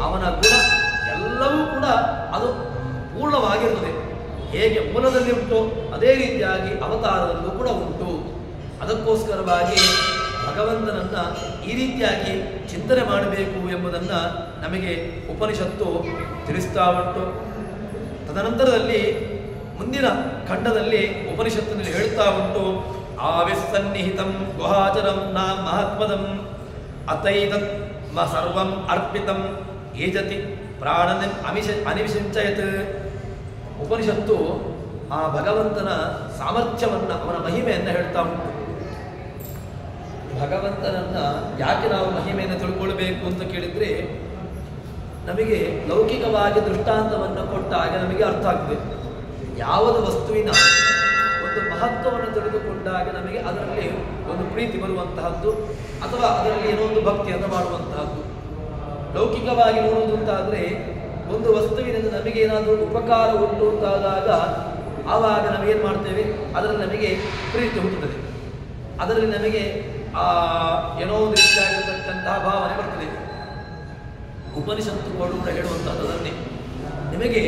Speaker 1: ಅವನ ಗುಣ ಎಲ್ಲವೂ ಕೂಡ ಅದು ಪೂರ್ಣವಾಗಿರುತ್ತದೆ. ಹೇಗೆ ಮೂಲದಲ್ಲಿ ಉಂಟು ಅದೇ ರೀತಿಯಾಗಿ ಅವತಾರದಲ್ಲೂ ಕೂಡ ಉಂಟು. ಅದಕ್ಕೋಸ್ಕರವಾಗಿ ಭಗವಂತನನ್ನ ಈ ರೀತಿಯಾಗಿ ಚಿಂತನೆ ಮಾಡಬೇಕು ಎಂಬುದನ್ನು ನಮಗೆ ಉಪನಿಷತ್ತು ತಿಳಿಸ್ತಾ ಉಂಟು. ತದನಂತರದಲ್ಲಿ ಮುಂದಿನ ಖಂಡದಲ್ಲಿ ಉಪನಿಷತ್ತಿನಲ್ಲಿ ಹೇಳ್ತಾ ಉಂಟು, ಆವಿಸ್ಸನ್ನಿಹಿತಂ ಗುಹಾಚರಂ ನಾಂ ಮಹಾತ್ಮದಂ ಅತೈತತ್ ಸರ್ವಂ ಅರ್ಪಿತಂ ಏಜತಿ ಪ್ರಾಣನ ಅನಿವಿಷಂಚಯತ್. ಉಪನಿಷತ್ತು ಆ ಭಗವಂತನ ಸಾಮರ್ಥ್ಯವನ್ನು, ಅವನ ಮಹಿಮೆಯನ್ನು ಹೇಳ್ತಾ ಉಂಟು. ಭಗವಂತನನ್ನ ಯಾಕೆ ನಾವು ಮಹಿಮೆಯನ್ನು ತಿಳ್ಕೊಳ್ಬೇಕು ಅಂತ ಕೇಳಿದ್ರೆ ನಮಗೆ ಲೌಕಿಕವಾಗಿ ದೃಷ್ಟಾಂತವನ್ನು ಕೊಟ್ಟಾಗ ನಮಗೆ ಅರ್ಥ ಆಗ್ತದೆ. ಯಾವುದು ವಸ್ತುವಿನ ಒಂದು ಮಹತ್ವವನ್ನು ತಿಳಿದುಕೊಂಡಾಗ ನಮಗೆ ಅದರಲ್ಲಿ ಒಂದು ಪ್ರೀತಿ ಬರುವಂತಹದ್ದು, ಅಥವಾ ಅದರಲ್ಲಿ ಏನೋ ಒಂದು ಭಕ್ತಿಯನ್ನು ಮಾಡುವಂತಹದ್ದು. ಲೌಕಿಕವಾಗಿ ನೋಡುವುದು ಅಂತಾದರೆ ಒಂದು ವಸ್ತುವಿನಿಂದ ನಮಗೆ ಏನಾದರೂ ಉಪಕಾರ ಉಂಟು ಅಂತಾದಾಗ ಆವಾಗ ನಾವೇನು ಮಾಡ್ತೇವೆ, ಅದರಲ್ಲಿ ನಮಗೆ ಪ್ರೀತಿ ಹುಟ್ಟುತ್ತದೆ, ಅದರಲ್ಲಿ ನಮಗೆ ಏನೋ ಒಂದು ರೀತಿಯಾಗಿರತಕ್ಕಂತಹ ಭಾವನೆ ಬರ್ತದೆ. ಉಪನಿಷತ್ತು ಕೂಡ ಹೇಳುವಂತಹದ್ದನ್ನೇ, ನಿಮಗೆ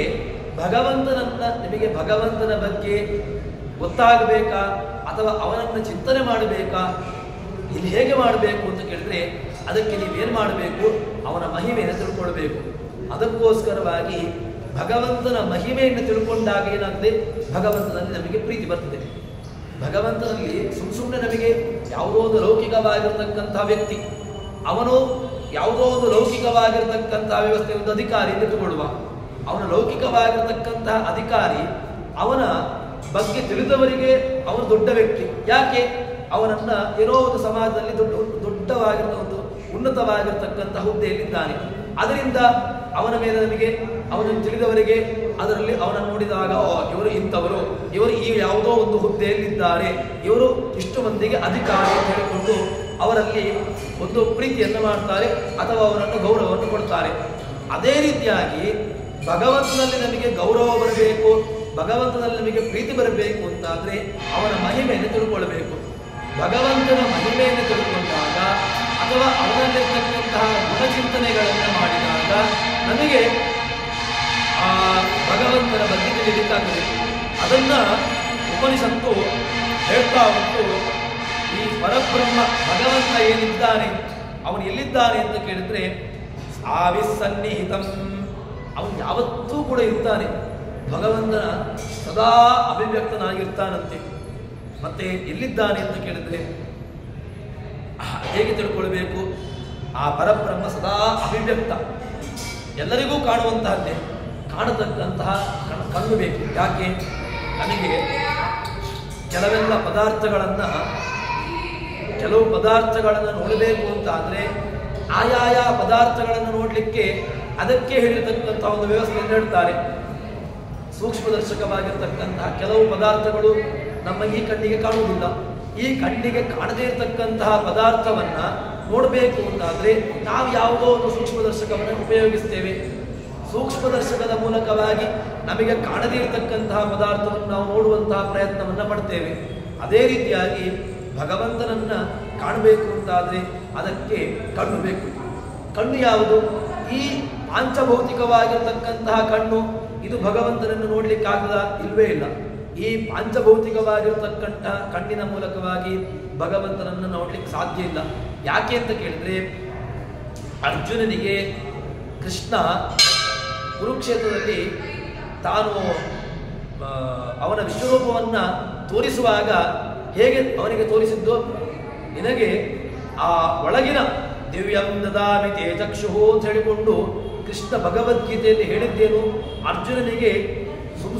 Speaker 1: ಭಗವಂತನ ಬಗ್ಗೆ ಗೊತ್ತಾಗಬೇಕಾ ಅಥವಾ ಅವನನ್ನು ಚಿಂತನೆ ಮಾಡಬೇಕಾ, ಇಲ್ಲಿ ಹೇಗೆ ಮಾಡಬೇಕು ಅಂತ ಕೇಳಿದ್ರೆ ಅದಕ್ಕೆ ನೀವೇನು ಮಾಡಬೇಕು, ಅವನ ಮಹಿಮೆಯನ್ನು ತಿಳ್ಕೊಳ್ಬೇಕು. ಅದಕ್ಕೋಸ್ಕರವಾಗಿ ಭಗವಂತನ ಮಹಿಮೆಯನ್ನು ತಿಳ್ಕೊಂಡಾಗ ಏನಾಗ್ತದೆ, ಭಗವಂತನಲ್ಲಿ ನಮಗೆ ಪ್ರೀತಿ ಬರ್ತದೆ. ಭಗವಂತನಲ್ಲಿ ಸುಮ್ಮನೆ ನಮಗೆ ಯಾವುದೋ ಒಂದು ಲೌಕಿಕವಾಗಿರ್ತಕ್ಕಂತಹ ವ್ಯಕ್ತಿ, ಅವನು ಯಾವುದೋ ಒಂದು ಲೌಕಿಕವಾಗಿರ್ತಕ್ಕಂತಹ ವ್ಯವಸ್ಥೆ, ಒಂದು ಅಧಿಕಾರಿ ತೆಗೆದುಕೊಳ್ಳುವ, ಅವನ ಲೌಕಿಕವಾಗಿರ್ತಕ್ಕಂತಹ ಅಧಿಕಾರಿ ಅವನ ಬಗ್ಗೆ ತಿಳಿದವರಿಗೆ ಅವನು ದೊಡ್ಡ ವ್ಯಕ್ತಿ. ಯಾಕೆ? ಅವನನ್ನ ಏನೋ ಒಂದು ಸಮಾಜದಲ್ಲಿ ದೊಡ್ಡವಾಗಿರುವ ಒಂದು ಉನ್ನತವಾಗಿರ್ತಕ್ಕಂತಹ ಹುದ್ದೆಯಲ್ಲಿದ್ದಾನೆ. ಅದರಿಂದ ಅವನ ಮೇಲೆ ನಮಗೆ, ಅವನನ್ನು ತಿಳಿದವರಿಗೆ ಅದರಲ್ಲಿ ಅವನನ್ನು ನೋಡಿದಾಗ ಇವರು ಇಂಥವರು, ಇವರು ಈ ಯಾವುದೋ ಒಂದು ಹುದ್ದೆಯಲ್ಲಿದ್ದಾರೆ, ಇವರು ಇಷ್ಟು ಮಂದಿಗೆ ಅಧಿಕಾರಿ ಅಂತ ಹೇಳಿಕೊಂಡು ಅವರಲ್ಲಿ ಒಂದು ಪ್ರೀತಿಯನ್ನು ಮಾಡ್ತಾರೆ ಅಥವಾ ಅವರನ್ನು ಗೌರವವನ್ನು ಕೊಡ್ತಾರೆ. ಅದೇ ರೀತಿಯಾಗಿ ಭಗವಂತನಲ್ಲಿ ನಮಗೆ ಗೌರವ ಬರಬೇಕು, ಭಗವಂತನಲ್ಲಿ ನಮಗೆ ಪ್ರೀತಿ ಬರಬೇಕು ಅಂತಾದರೆ ಅವನ ಮಹಿಮೆಯನ್ನು ತಿಳ್ಕೊಳ್ಬೇಕು. ಭಗವಂತನ ಮಹಿಮೆಯನ್ನು ತಿಳ್ಕೊಂಡಾಗ ಅಥವಾ ಅವನಲ್ಲಿರ್ತಕ್ಕಂತಹ ಗುಣಚಿಂತನೆಗಳನ್ನು ಮಾಡಿದಾಗ ನಮಗೆ ಆ ಭಗವಂತನ ಬಗ್ಗೆ ತಿಳಿಯಲಿಕ್ಕಾಗಬೇಕು. ಅದನ್ನ ಉಪನಿಷತ್ತು ಹೇಳ್ತಾ ಉಂಟು. ಈ ಪರಬ್ರಹ್ಮ ಭಗವಂತ ಏನಿದ್ದಾನೆ, ಅವನು ಎಲ್ಲಿದ್ದಾನೆ ಅಂತ ಕೇಳಿದ್ರೆ ಆವಿಸ್ಸನ್ನಿಹಿತಂ, ಅವನು ಯಾವತ್ತೂ ಕೂಡ ಇರ್ತಾನೆ. ಭಗವಂತನ ಸದಾ ಅಭಿವ್ಯಕ್ತನಾಗಿರ್ತಾನಂತೆ. ಮತ್ತೆ ಎಲ್ಲಿದ್ದಾನೆ ಅಂತ ಕೇಳಿದ್ರೆ ಹೇಗೆ ತಿಳ್ಕೊಳ್ಬೇಕು, ಆ ಪರಬ್ರಹ್ಮ ಸದಾ ಅಭಿವ್ಯಕ್ತ. ಎಲ್ಲರಿಗೂ ಕಾಣುವಂತಹದ್ದೇ, ಕಾಣತಕ್ಕಂತಹ ಕಣ್ಣು ಬೇಕು. ಯಾಕೆ? ನನಗೆ ಕೆಲವು ಪದಾರ್ಥಗಳನ್ನು ನೋಡಬೇಕು ಅಂತ ಆದರೆ ಆಯಾಯ ಪದಾರ್ಥಗಳನ್ನು ನೋಡಲಿಕ್ಕೆ ಅದಕ್ಕೆ ಹೇಳಿರ್ತಕ್ಕಂತಹ ಒಂದು ವ್ಯವಸ್ಥೆಯನ್ನು ಹೇಳ್ತಾರೆ. ಸೂಕ್ಷ್ಮದರ್ಶಕವಾಗಿರ್ತಕ್ಕಂತಹ ಕೆಲವು ಪದಾರ್ಥಗಳು ನಮ್ಮ ಈ ಕಣ್ಣಿಗೆ ಕಾಣುವುದಿಲ್ಲ. ಈ ಕಣ್ಣಿಗೆ ಕಾಣದೇ ಇರತಕ್ಕಂತಹ ಪದಾರ್ಥವನ್ನ ನೋಡಬೇಕು ಅಂತಾದ್ರೆ ನಾವು ಯಾವುದೋ ಒಂದು ಸೂಕ್ಷ್ಮದರ್ಶಕವನ್ನು ಉಪಯೋಗಿಸ್ತೇವೆ. ಸೂಕ್ಷ್ಮದರ್ಶಕದ ಮೂಲಕವಾಗಿ ನಮಗೆ ಕಾಣದೇ ಇರತಕ್ಕಂತಹ ಪದಾರ್ಥವನ್ನು ನಾವು ನೋಡುವಂತಹ ಪ್ರಯತ್ನವನ್ನು ಪಡ್ತೇವೆ. ಅದೇ ರೀತಿಯಾಗಿ ಭಗವಂತನನ್ನ ಕಾಣಬೇಕು ಅಂತಾದ್ರೆ ಅದಕ್ಕೆ ಕಣ್ಣು ಬೇಕು. ಕಣ್ಣು ಯಾವುದು? ಈ ಪಾಂಚಭೌತಿಕವಾಗಿರತಕ್ಕಂತಹ ಕಣ್ಣು. ಇದು ಭಗವಂತನನ್ನು ನೋಡ್ಲಿಕ್ಕಾಗದ? ಇಲ್ವೇ ಇಲ್ಲ. ಈ ಪಾಂಚಭೌತಿಕವಾಗಿರತಕ್ಕಂತಹ ಕಣ್ಣಿನ ಮೂಲಕವಾಗಿ ಭಗವಂತನನ್ನು ನೋಡ್ಲಿಕ್ಕೆ ಸಾಧ್ಯ ಇಲ್ಲ. ಯಾಕೆ ಅಂತ ಕೇಳಿದ್ರೆ, ಅರ್ಜುನನಿಗೆ ಕೃಷ್ಣ ಕುರುಕ್ಷೇತ್ರದಲ್ಲಿ ತಾನು ಅವನ ವಿಶ್ವರೂಪವನ್ನ ತೋರಿಸುವಾಗ ಹೇಗೆ ಅವನಿಗೆ ತೋರಿಸಿದ್ದು? ನಿನಗೆ ಆ ಒಳಗಿನ ದಿವ್ಯಂ ದದಾಮಿ ತೇ ಚಕ್ಷುಃ ಅಂತ ಹೇಳಿಕೊಂಡು ಕೃಷ್ಣ ಭಗವದ್ಗೀತೆಯಲ್ಲಿ ಹೇಳಿದ್ದೇನು? ಅರ್ಜುನನಿಗೆ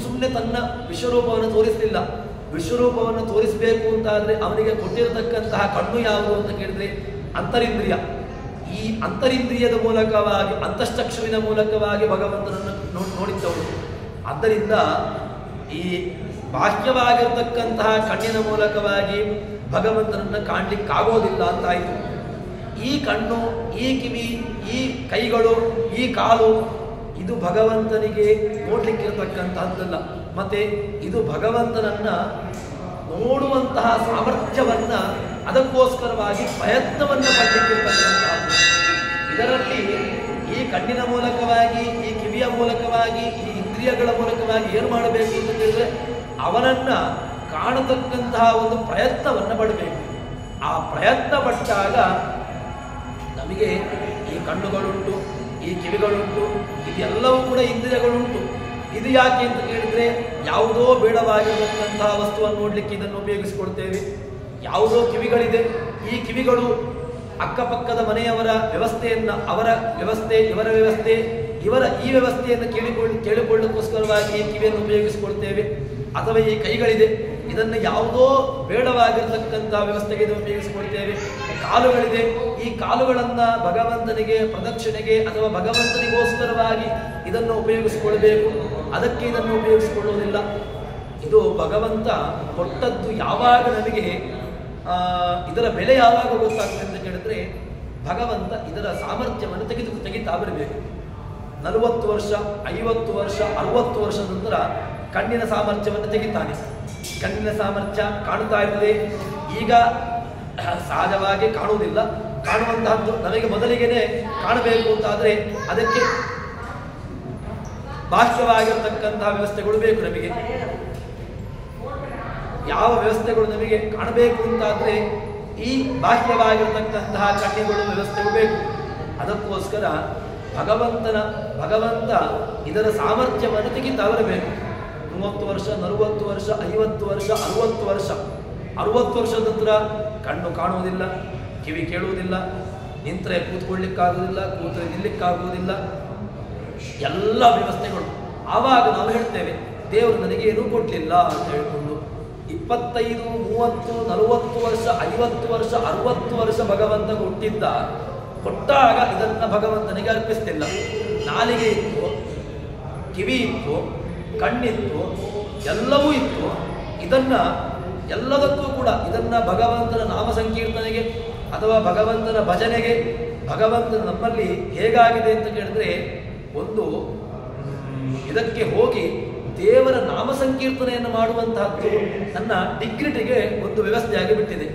Speaker 1: ಸುಮ್ಮನೆ ತನ್ನ ವಿಶ್ವರೂಪವನ್ನು ತೋರಿಸಲಿಲ್ಲ. ವಿಶ್ವರೂಪವನ್ನು ತೋರಿಸಬೇಕು ಅಂತ ಆದರೆ ಅವನಿಗೆ ಕೊಟ್ಟಿರತಕ್ಕಂತಹ ಕಣ್ಣು ಯಾವುದು ಅಂತ ಕೇಳಿದ್ರೆ ಅಂತರಿಂದ್ರಿಯ. ಈ ಅಂತರಿಂದ್ರಿಯದ ಮೂಲಕವಾಗಿ, ಅಂತಶ್ಚಕ್ಷುವಿನ ಮೂಲಕವಾಗಿ ಭಗವಂತನನ್ನು ನೋಡಿದ್ದವನು. ಆದ್ದರಿಂದ ಈ ಬಾಹ್ಯವಾಗಿರತಕ್ಕಂತಹ ಕಣ್ಣಿನ ಮೂಲಕವಾಗಿ ಭಗವಂತನನ್ನು ಕಾಣಲಿಕ್ಕಾಗೋದಿಲ್ಲ ಅಂತಾಯಿತು. ಈ ಕಣ್ಣು, ಈ ಕಿವಿ, ಈ ಕೈಗಳು, ಈ ಕಾಲು ಇದು ಭಗವಂತನಿಗೆ ನೋಡ್ಲಿಕ್ಕಿರತಕ್ಕಂತಹದ್ದಲ್ಲ. ಮತ್ತೆ ಇದು ಭಗವಂತನನ್ನ ನೋಡುವಂತಹ ಸಾಮರ್ಥ್ಯವನ್ನ ಅದಕ್ಕೋಸ್ಕರವಾಗಿ ಪ್ರಯತ್ನವನ್ನ ಪಡಲಿಕ್ಕಿರ್ತಕ್ಕಂತಹದ್ದು. ಇದರಲ್ಲಿ ಈ ಕಣ್ಣಿನ ಮೂಲಕವಾಗಿ, ಈ ಕಿವಿಯ ಮೂಲಕವಾಗಿ, ಈ ಇಂದ್ರಿಯಗಳ ಮೂಲಕವಾಗಿ ಏನು ಮಾಡಬೇಕು ಅಂತ ಹೇಳಿದ್ರೆ ಅವನನ್ನ ಕಾಣತಕ್ಕಂತಹ ಒಂದು ಪ್ರಯತ್ನವನ್ನ ಪಡಬೇಕು. ಆ ಪ್ರಯತ್ನ ಪಟ್ಟಾಗ ನಮಗೆ ಈ ಕಣ್ಣುಗಳುಂಟು, ಈ ಕಿವಿಗಳುಂಟು, ಇದೆಲ್ಲವೂ ಕೂಡ ಇಂದ್ರಿಯಗಳುಂಟು. ಇದು ಯಾಕೆ ಅಂತ ಕೇಳಿದ್ರೆ ಯಾವುದೋ ಬೇಡವಾಗಿರತಕ್ಕಂತಹ ವಸ್ತುವನ್ನು ನೋಡ್ಲಿಕ್ಕೆ ಇದನ್ನು ಉಪಯೋಗಿಸಿಕೊಳ್ತೇವೆ. ಯಾವುದೋ ಕಿವಿಗಳಿದೆ, ಈ ಕಿವಿಗಳು ಅಕ್ಕಪಕ್ಕದ ಮನೆಯವರ ವ್ಯವಸ್ಥೆಯನ್ನ, ಅವರ ವ್ಯವಸ್ಥೆ, ಇವರ ವ್ಯವಸ್ಥೆ, ಈ ವ್ಯವಸ್ಥೆಯನ್ನು ಕೇಳಿಕೊಳ್ಳಕ್ಕೋಸ್ಕರವಾಗಿ ಈ ಕಿವಿಯನ್ನು ಉಪಯೋಗಿಸಿಕೊಳ್ತೇವೆ. ಅಥವಾ ಈ ಕೈಗಳಿದೆ, ಇದನ್ನು ಯಾವುದೋ ಬೇಡವಾಗಿರತಕ್ಕಂತಹ ವ್ಯವಸ್ಥೆಗೆ ಉಪಯೋಗಿಸಿಕೊಳ್ತೇವೆ. ಕಾಲುಗಳಿದೆ, ಈ ಕಾಲುಗಳನ್ನ ಭಗವಂತನಿಗೆ ಪ್ರದಕ್ಷಿಣೆಗೆ ಅಥವಾ ಭಗವಂತನಿಗೋಸ್ಕರವಾಗಿ ಇದನ್ನು ಉಪಯೋಗಿಸಿಕೊಳ್ಬೇಕು. ಅದಕ್ಕೆ ಇದನ್ನು ಉಪಯೋಗಿಸಿಕೊಳ್ಳುವುದಿಲ್ಲ. ಇದು ಭಗವಂತ ಕೊಟ್ಟದ್ದು. ಯಾವಾಗ ನಮಗೆ ಇದರ ಬೆಲೆ ಯಾವಾಗ ಗೊತ್ತಾಗ್ತದೆ ಅಂತ ಕೇಳಿದ್ರೆ ಭಗವಂತ ಇದರ ಸಾಮರ್ಥ್ಯವನ್ನು ತೆಗಿತಾ ಬರಬೇಕು. 40 ವರ್ಷ, 50 ವರ್ಷ, 60 ವರ್ಷ ನಂತರ ಕಣ್ಣಿನ ಸಾಮರ್ಥ್ಯವನ್ನು ತೆಗಿತಾನೆ. ಕಣ್ಣಿನ ಸಾಮರ್ಥ್ಯ ಕಾಣುತ್ತಾ ಇರ್ತದೆ. ಈಗ ಸಹಜವಾಗಿ ಕಾಣುವುದಿಲ್ಲ. ಕಾಣುವಂತಹದ್ದು ನಮಗೆ ಮೊದಲಿಗೆನೆ ಕಾಣಬೇಕು ಅಂತಾದರೆ ಅದಕ್ಕೆ ಬಾಹ್ಯವಾಗಿರತಕ್ಕಂತಹ ವ್ಯವಸ್ಥೆಗಳು ಬೇಕು. ನಮಗೆ ಯಾವ ವ್ಯವಸ್ಥೆಗಳು ನಮಗೆ ಕಾಣಬೇಕು ಅಂತಾದರೆ ಈ ಬಾಹ್ಯವಾಗಿರತಕ್ಕಂತಹ ಕಣ್ಣಿಗಳು ವ್ಯವಸ್ಥೆಗಳು ಬೇಕು. ಅದಕ್ಕೋಸ್ಕರ ಭಗವಂತ ಇದರ ಸಾಮರ್ಥ್ಯವನ್ನು ತೆಗಿತಾ ಬರಬೇಕು. 30 ವರ್ಷ, 40 ವರ್ಷ, 50 ವರ್ಷ, 60 ವರ್ಷ. 60 ವರ್ಷದ ನಂತರ ಕಣ್ಣು ಕಾಣುವುದಿಲ್ಲ, ಕಿವಿ ಕೇಳುವುದಿಲ್ಲ, ನಿಂತರೆ ಕೂತ್ಕೊಳ್ಳಿಕ್ಕಾಗುವುದಿಲ್ಲ, ಕೂತರೆ ನಿಲ್ಲಿಕ್ಕಾಗುವುದಿಲ್ಲ, ಎಲ್ಲ ವ್ಯವಸ್ಥೆಗಳು. ಆವಾಗ ನಾವು ಹೇಳ್ತೇವೆ ದೇವರು ನನಗೆ ಏನೂ ಕೊಡಲಿಲ್ಲ ಅಂತ ಹೇಳಿಕೊಂಡು 25, 30, 40 ವರ್ಷ, 50 ವರ್ಷ, 60 ವರ್ಷ ಭಗವಂತ ಕೊಟ್ಟಾಗ ಇದನ್ನ ಭಗವಂತನಿಗೆ ಅರ್ಪಿಸ್ತಿಲ್ಲ. ನಾಲಿಗೆ ಇತ್ತು, ಕಿವಿ ಇತ್ತು, ಕಣ್ಣಿತ್ತು, ಎಲ್ಲವೂ ಇತ್ತು. ಎಲ್ಲದಕ್ಕೂ ಕೂಡ ಇದನ್ನ ಭಗವಂತನ ನಾಮ ಸಂಕೀರ್ತನೆಗೆ ಅಥವಾ ಭಗವಂತನ ಭಜನೆಗೆ, ಭಗವಂತನ ನಮ್ಮಲ್ಲಿ ಹೇಗಾಗಿದೆ ಅಂತ ಕೇಳಿದ್ರೆ ಒಂದು ಇದಕ್ಕೆ ಹೋಗಿ ದೇವರ ನಾಮ ಸಂಕೀರ್ತನೆಯನ್ನು ಮಾಡುವಂತಹದ್ದು ನನ್ನ ಡಿಗ್ನಿಟಿಗೆ ಒಂದು ವ್ಯವಸ್ಥೆಯಾಗಿ ಬಿಟ್ಟಿದೆ.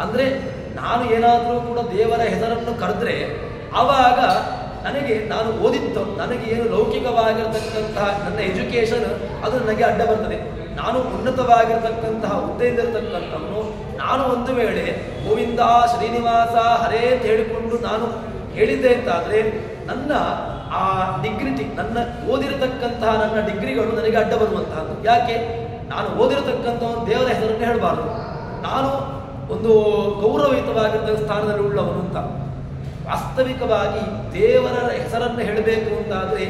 Speaker 1: ಅಂದ್ರೆ ನಾನು ಏನಾದರೂ ಕೂಡ ದೇವರ ಹೆಸರನ್ನು ಕರೆದ್ರೆ ಆವಾಗ ನಾನು ಓದಿದ್ದು, ನನಗೆ ಏನು ಲೌಕಿಕವಾಗಿರತಕ್ಕಂತಹ ನನ್ನ ಎಜುಕೇಶನ್ ಅದು ನನಗೆ ಅಡ್ಡ ಬರ್ತದೆ. ನಾನು ಉನ್ನತವಾಗಿರತಕ್ಕಂತಹ ಹುದ್ದೆಯಿಂದಿರತಕ್ಕಂಥವನು ನಾನು ಒಂದು ವೇಳೆ ಗೋವಿಂದ ಶ್ರೀನಿವಾಸ ಹರೇ ಅಂತ ಹೇಳಿಕೊಂಡು ನಾನು ಹೇಳಿದ್ದೆ ಅಂತಾದರೆ ನನ್ನ ಆ ಡಿಗ್ನಿಟಿ, ನನ್ನ ಓದಿರತಕ್ಕಂತಹ ನನ್ನ ಡಿಗ್ರಿಗಳು ನನಗೆ ಅಡ್ಡ ಬರುವಂತಹದ್ದು. ಯಾಕೆ? ನಾನು ಓದಿರತಕ್ಕಂಥವನು ದೇವರ ಹೆಸರನ್ನು ಹೇಳಬಾರ್ದು. ನಾನು ಒಂದು ಗೌರವಯುತವಾಗಿರ್ತಕ್ಕ ಸ್ಥಾನದಲ್ಲಿ ಉಳ್ಳವನು ಅಂತ. ವಾಸ್ತವಿಕವಾಗಿ ದೇವರ ಹೆಸರನ್ನು ಹೇಳಬೇಕು ಅಂತಾದರೆ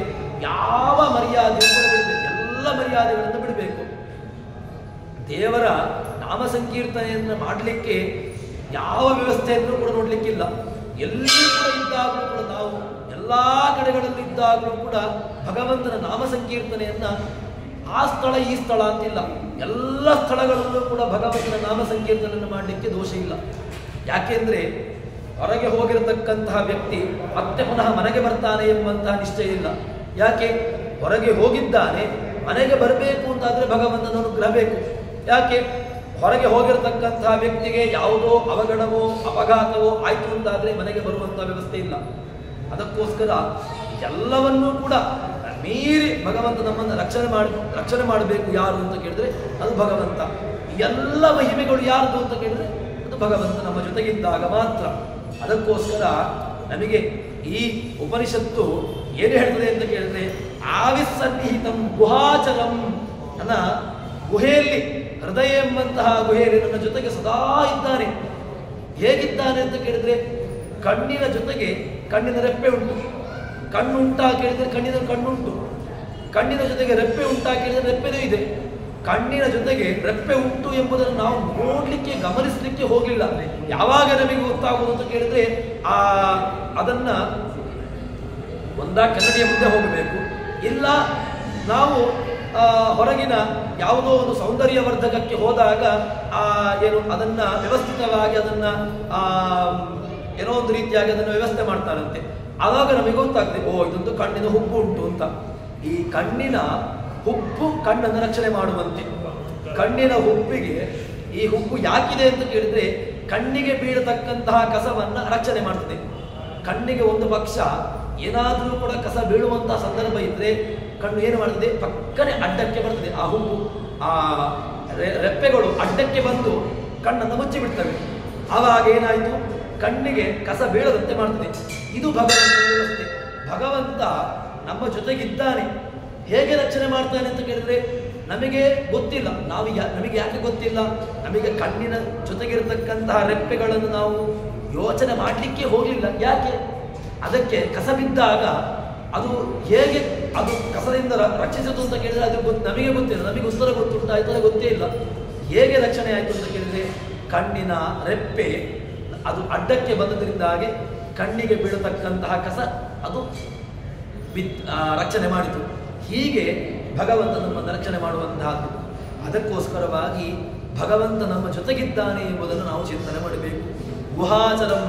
Speaker 1: ಯಾವ ಮರ್ಯಾದೆಯನ್ನು ಕೂಡ ಬಿಡಬೇಕು, ಎಲ್ಲ ಮರ್ಯಾದೆಗಳನ್ನು ಬಿಡಬೇಕು. ದೇವರ ನಾಮ ಸಂಕೀರ್ತನೆಯನ್ನು ಮಾಡಲಿಕ್ಕೆ ಯಾವ ವ್ಯವಸ್ಥೆಯನ್ನು ಕೂಡ ನೋಡಲಿಕ್ಕಿಲ್ಲ. ಎಲ್ಲಿ ಕೂಡ ಇದ್ದಾಗಲೂ ಕೂಡ ನಾವು ಎಲ್ಲ ಕಡೆಗಳಲ್ಲಿ ಇದ್ದಾಗಲೂ ಕೂಡ ಭಗವಂತನ ನಾಮ ಸಂಕೀರ್ತನೆಯನ್ನ ಆ ಸ್ಥಳ ಈ ಸ್ಥಳ ಅಂತಿಲ್ಲ, ಎಲ್ಲ ಸ್ಥಳಗಳಲ್ಲೂ ಕೂಡ ಭಗವಂತನ ನಾಮ ಸಂಕೀರ್ತನೆಯನ್ನು ಮಾಡಲಿಕ್ಕೆ ದೋಷ ಇಲ್ಲ. ಯಾಕೆಂದ್ರೆ ಹೊರಗೆ ಹೋಗಿರತಕ್ಕಂತಹ ವ್ಯಕ್ತಿ ಮತ್ತೆ ಪುನಃ ಮನೆಗೆ ಬರ್ತಾನೆ ಎಂಬಂತಹ ನಿಶ್ಚಯ ಇಲ್ಲ. ಯಾಕೆ? ಹೊರಗೆ ಹೋಗಿದ್ದಾನೆ, ಮನೆಗೆ ಬರಬೇಕು ಅಂತಾದ್ರೆ ಭಗವಂತನ ಅನುಗ್ರಹ ಬೇಕು. ಯಾಕೆ? ಹೊರಗೆ ಹೋಗಿರತಕ್ಕಂತಹ ವ್ಯಕ್ತಿಗೆ ಯಾವುದೋ ಅವಘಡವೋ ಅಪಘಾತವೋ ಆಯ್ತು ಅಂತಾದ್ರೆ ಮನೆಗೆ ಬರುವಂತಹ ವ್ಯವಸ್ಥೆ ಇಲ್ಲ. ಅದಕ್ಕೋಸ್ಕರ ಎಲ್ಲವನ್ನೂ ಕೂಡ ಮೀರಿ ಭಗವಂತ ನಮ್ಮನ್ನು ರಕ್ಷಣೆ ಮಾಡಬೇಕು. ಯಾರು ಅಂತ ಕೇಳಿದ್ರೆ ಅದು ಭಗವಂತ. ಎಲ್ಲ ಮಹಿಮೆಗಳು ಯಾರ್ದು ಅಂತ ಕೇಳಿದ್ರೆ ಅದು ಭಗವಂತ ನಮ್ಮ ಜೊತೆಗಿದ್ದಾಗ ಮಾತ್ರ. ಅದಕ್ಕೋಸ್ಕರ ನಮಗೆ ಈ ಉಪನಿಷತ್ತು ಏನು ಹೇಳ್ತದೆ ಅಂತ ಕೇಳಿದ್ರೆ ಆವಿಸನ್ನಿಹಿತಂ ಗುಹಾಚರಂ, ನನ್ನ ಗುಹೆಯಲ್ಲಿ, ಹೃದಯ ಎಂಬಂತಹ ಗುಹೆಯಲ್ಲಿ ನನ್ನ ಜೊತೆಗೆ ಸದಾ ಇದ್ದಾನೆ. ಹೇಗಿದ್ದಾನೆ ಅಂತ ಕೇಳಿದ್ರೆ ಕಣ್ಣಿನ ಜೊತೆಗೆ ಕಣ್ಣಿನ ರೆಪ್ಪೆ ಉಂಟು. ಕಣ್ಣು ಉಂಟಾ ಕೇಳಿದ್ರೆ ಕಣ್ಣಿನ ಕಣ್ಣುಂಟು. ಕಣ್ಣಿನ ಜೊತೆಗೆ ರೆಪ್ಪೆ ಉಂಟಾ ಕೇಳಿದ್ರೆ ರೆಪ್ಪೆನೂ ಇದೆ. ಕಣ್ಣಿನ ಜೊತೆಗೆ ರೆಪ್ಪೆ ಉಂಟು ಎಂಬುದನ್ನು ನಾವು ನೋಡ್ಲಿಕ್ಕೆ ಗಮನಿಸಲಿಕ್ಕೆ ಹೋಗಲಿಲ್ಲ. ಯಾವಾಗ ನಮಗೆ ಗೊತ್ತಾಗುವುದು ಅಂತ ಕೇಳಿದ್ರೆ ಅದನ್ನ ಒಂದಾ ಕನ್ನಡಿಯ ಮುಂದೆ ಹೋಗಬೇಕು, ಇಲ್ಲ ನಾವು ಹೊರಗಿನ ಯಾವುದೋ ಒಂದು ಸೌಂದರ್ಯವರ್ಧಕಕ್ಕೆ ಹೋದಾಗ ಏನು ಅದನ್ನ ವ್ಯವಸ್ಥಿತವಾಗಿ ಅದನ್ನ ಏನೋ ಒಂದು ರೀತಿಯಾಗಿ ಅದನ್ನು ವ್ಯವಸ್ಥೆ ಮಾಡ್ತಾರಂತೆ. ಆವಾಗ ನಮಗೆ ಗೊತ್ತಾಗ್ತದೆ, ಓ ಇದೊಂದು ಕಣ್ಣಿನ ಹುಬ್ಬು ಉಂಟು ಅಂತ. ಈ ಕಣ್ಣಿನ ಹುಬ್ಬು ಕಣ್ಣನ್ನು ರಕ್ಷಣೆ ಮಾಡುವಂತೆ. ಕಣ್ಣಿನ ಹುಬ್ಬಿಗೆ ಈ ಹುಬ್ಬು ಯಾಕಿದೆ ಅಂತ ಕೇಳಿದ್ರೆ ಕಣ್ಣಿಗೆ ಬೀಳತಕ್ಕಂತಹ ಕಸವನ್ನ ರಕ್ಷಣೆ ಮಾಡ್ತದೆ. ಕಣ್ಣಿಗೆ ಒಂದು ಪಕ್ಷ ಏನಾದರೂ ಕೂಡ ಕಸ ಬೀಳುವಂತಹ ಸಂದರ್ಭ ಇದ್ರೆ ಕಣ್ಣು ಏನು ಮಾಡ್ತದೆ, ಪಕ್ಕನೆ ಅಡ್ಡಕ್ಕೆ ಬರ್ತದೆ. ಆ ಹುಬ್ಬು ರೆಪ್ಪೆಗಳು ಅಡ್ಡಕ್ಕೆ ಬಂದು ಕಣ್ಣನ್ನು ಮುಚ್ಚಿ ಬಿಡ್ತವೆ. ಆವಾಗ ಏನಾಯಿತು, ಕಣ್ಣಿಗೆ ಕಸ ಬೀಳದಂತೆ ಮಾಡ್ತದೆ. ಇದು ಭಗವಂತನ ವ್ಯವಸ್ಥೆ. ಭಗವಂತ ನಮ್ಮ ಜೊತೆಗಿದ್ದಾನೆ. ಹೇಗೆ ರಕ್ಷಣೆ ಮಾಡ್ತಾನೆ ಅಂತ ಕೇಳಿದ್ರೆ ನಮಗೆ ಗೊತ್ತಿಲ್ಲ. ನಮಗೆ ಯಾಕೆ ಗೊತ್ತಿಲ್ಲ? ನಮಗೆ ಕಣ್ಣಿನ ಜೊತೆಗಿರತಕ್ಕಂತಹ ರೆಪ್ಪೆಗಳನ್ನು ನಾವು ಯೋಚನೆ ಮಾಡಲಿಕ್ಕೆ ಹೋಗಲಿಲ್ಲ. ಯಾಕೆ? ಅದಕ್ಕೆ ಕಸ ಬಿದ್ದಾಗ ಅದು ಹೇಗೆ ಅದು ಕಸದಿಂದ ರಕ್ಷಿಸಿತು ಅಂತ ಕೇಳಿದ್ರೆ ಅದು ನಮಗೆ ಗೊತ್ತಿಲ್ಲ. ನಮಗೆ ಉತ್ತರ ಗೊತ್ತುಂಟಾಯ್ತು ಗೊತ್ತೇ ಇಲ್ಲ. ಹೇಗೆ ರಕ್ಷಣೆ ಆಯಿತು ಅಂತ ಕೇಳಿದ್ರೆ ಕಣ್ಣಿನ ರೆಪ್ಪೆ ಅದು ಅಡ್ಡಕ್ಕೆ ಬಂದದ್ರಿಂದಾಗಿ ಕಣ್ಣಿಗೆ ಬೀಳತಕ್ಕಂತಹ ಕಸ ಅದು ರಕ್ಷಣೆ ಮಾಡಿತು. ಹೀಗೆ ಭಗವಂತ ನಮ್ಮನ್ನು ರಕ್ಷಣೆ ಮಾಡುವಂತಹದ್ದು. ಅದಕ್ಕೋಸ್ಕರವಾಗಿ ಭಗವಂತ ನಮ್ಮ ಜೊತೆಗಿದ್ದಾನೆ ಎಂಬುದನ್ನು ನಾವು ಚಿಂತನೆ ಮಾಡಬೇಕು. ಗುಹಾಚರಂ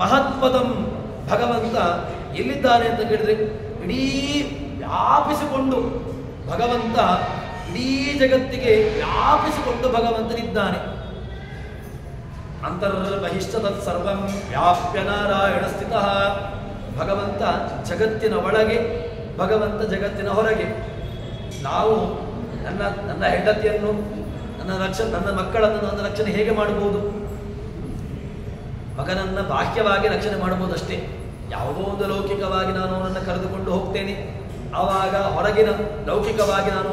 Speaker 1: ಮಹತ್ಪದಂ, ಭಗವಂತ ಎಲ್ಲಿದ್ದಾನೆ ಅಂತ ಕೇಳಿದ್ರೆ ಇಡೀ ವ್ಯಾಪಿಸಿಕೊಂಡು ಭಗವಂತ ಇಡೀ ಜಗತ್ತಿಗೆ ವ್ಯಾಪಿಸಿಕೊಂಡು ಭಗವಂತನಿದ್ದಾನೆ. ಅಂತರ್ಬಹಿಶ್ಚ ತತ್ಸರ್ವಂ ವ್ಯಾಪ್ಯ ನಾರಾಯಣ ಸ್ಥಿತಃ. ಭಗವಂತ ಜಗತ್ತಿನ ಒಳಗೆ, ಭಗವಂತ ಜಗತ್ತಿನ ಹೊರಗೆ. ನಾವು ನನ್ನ ಹೆಂಡತಿಯನ್ನು ನನ್ನ ಮಕ್ಕಳನ್ನು ನನ್ನ ರಕ್ಷಣೆ ಹೇಗೆ ಮಾಡಬಹುದು? ಮಗನನ್ನ ಬಾಹ್ಯವಾಗಿ ರಕ್ಷಣೆ ಮಾಡಬಹುದು ಅಷ್ಟೇ. ಯಾವುದೋ ಒಂದು ಲೌಕಿಕವಾಗಿ ನಾನು ಅವನನ್ನು ಕರೆದುಕೊಂಡು ಹೋಗ್ತೇನೆ. ಆವಾಗ ಹೊರಗಿನ ಲೌಕಿಕವಾಗಿ ನಾನು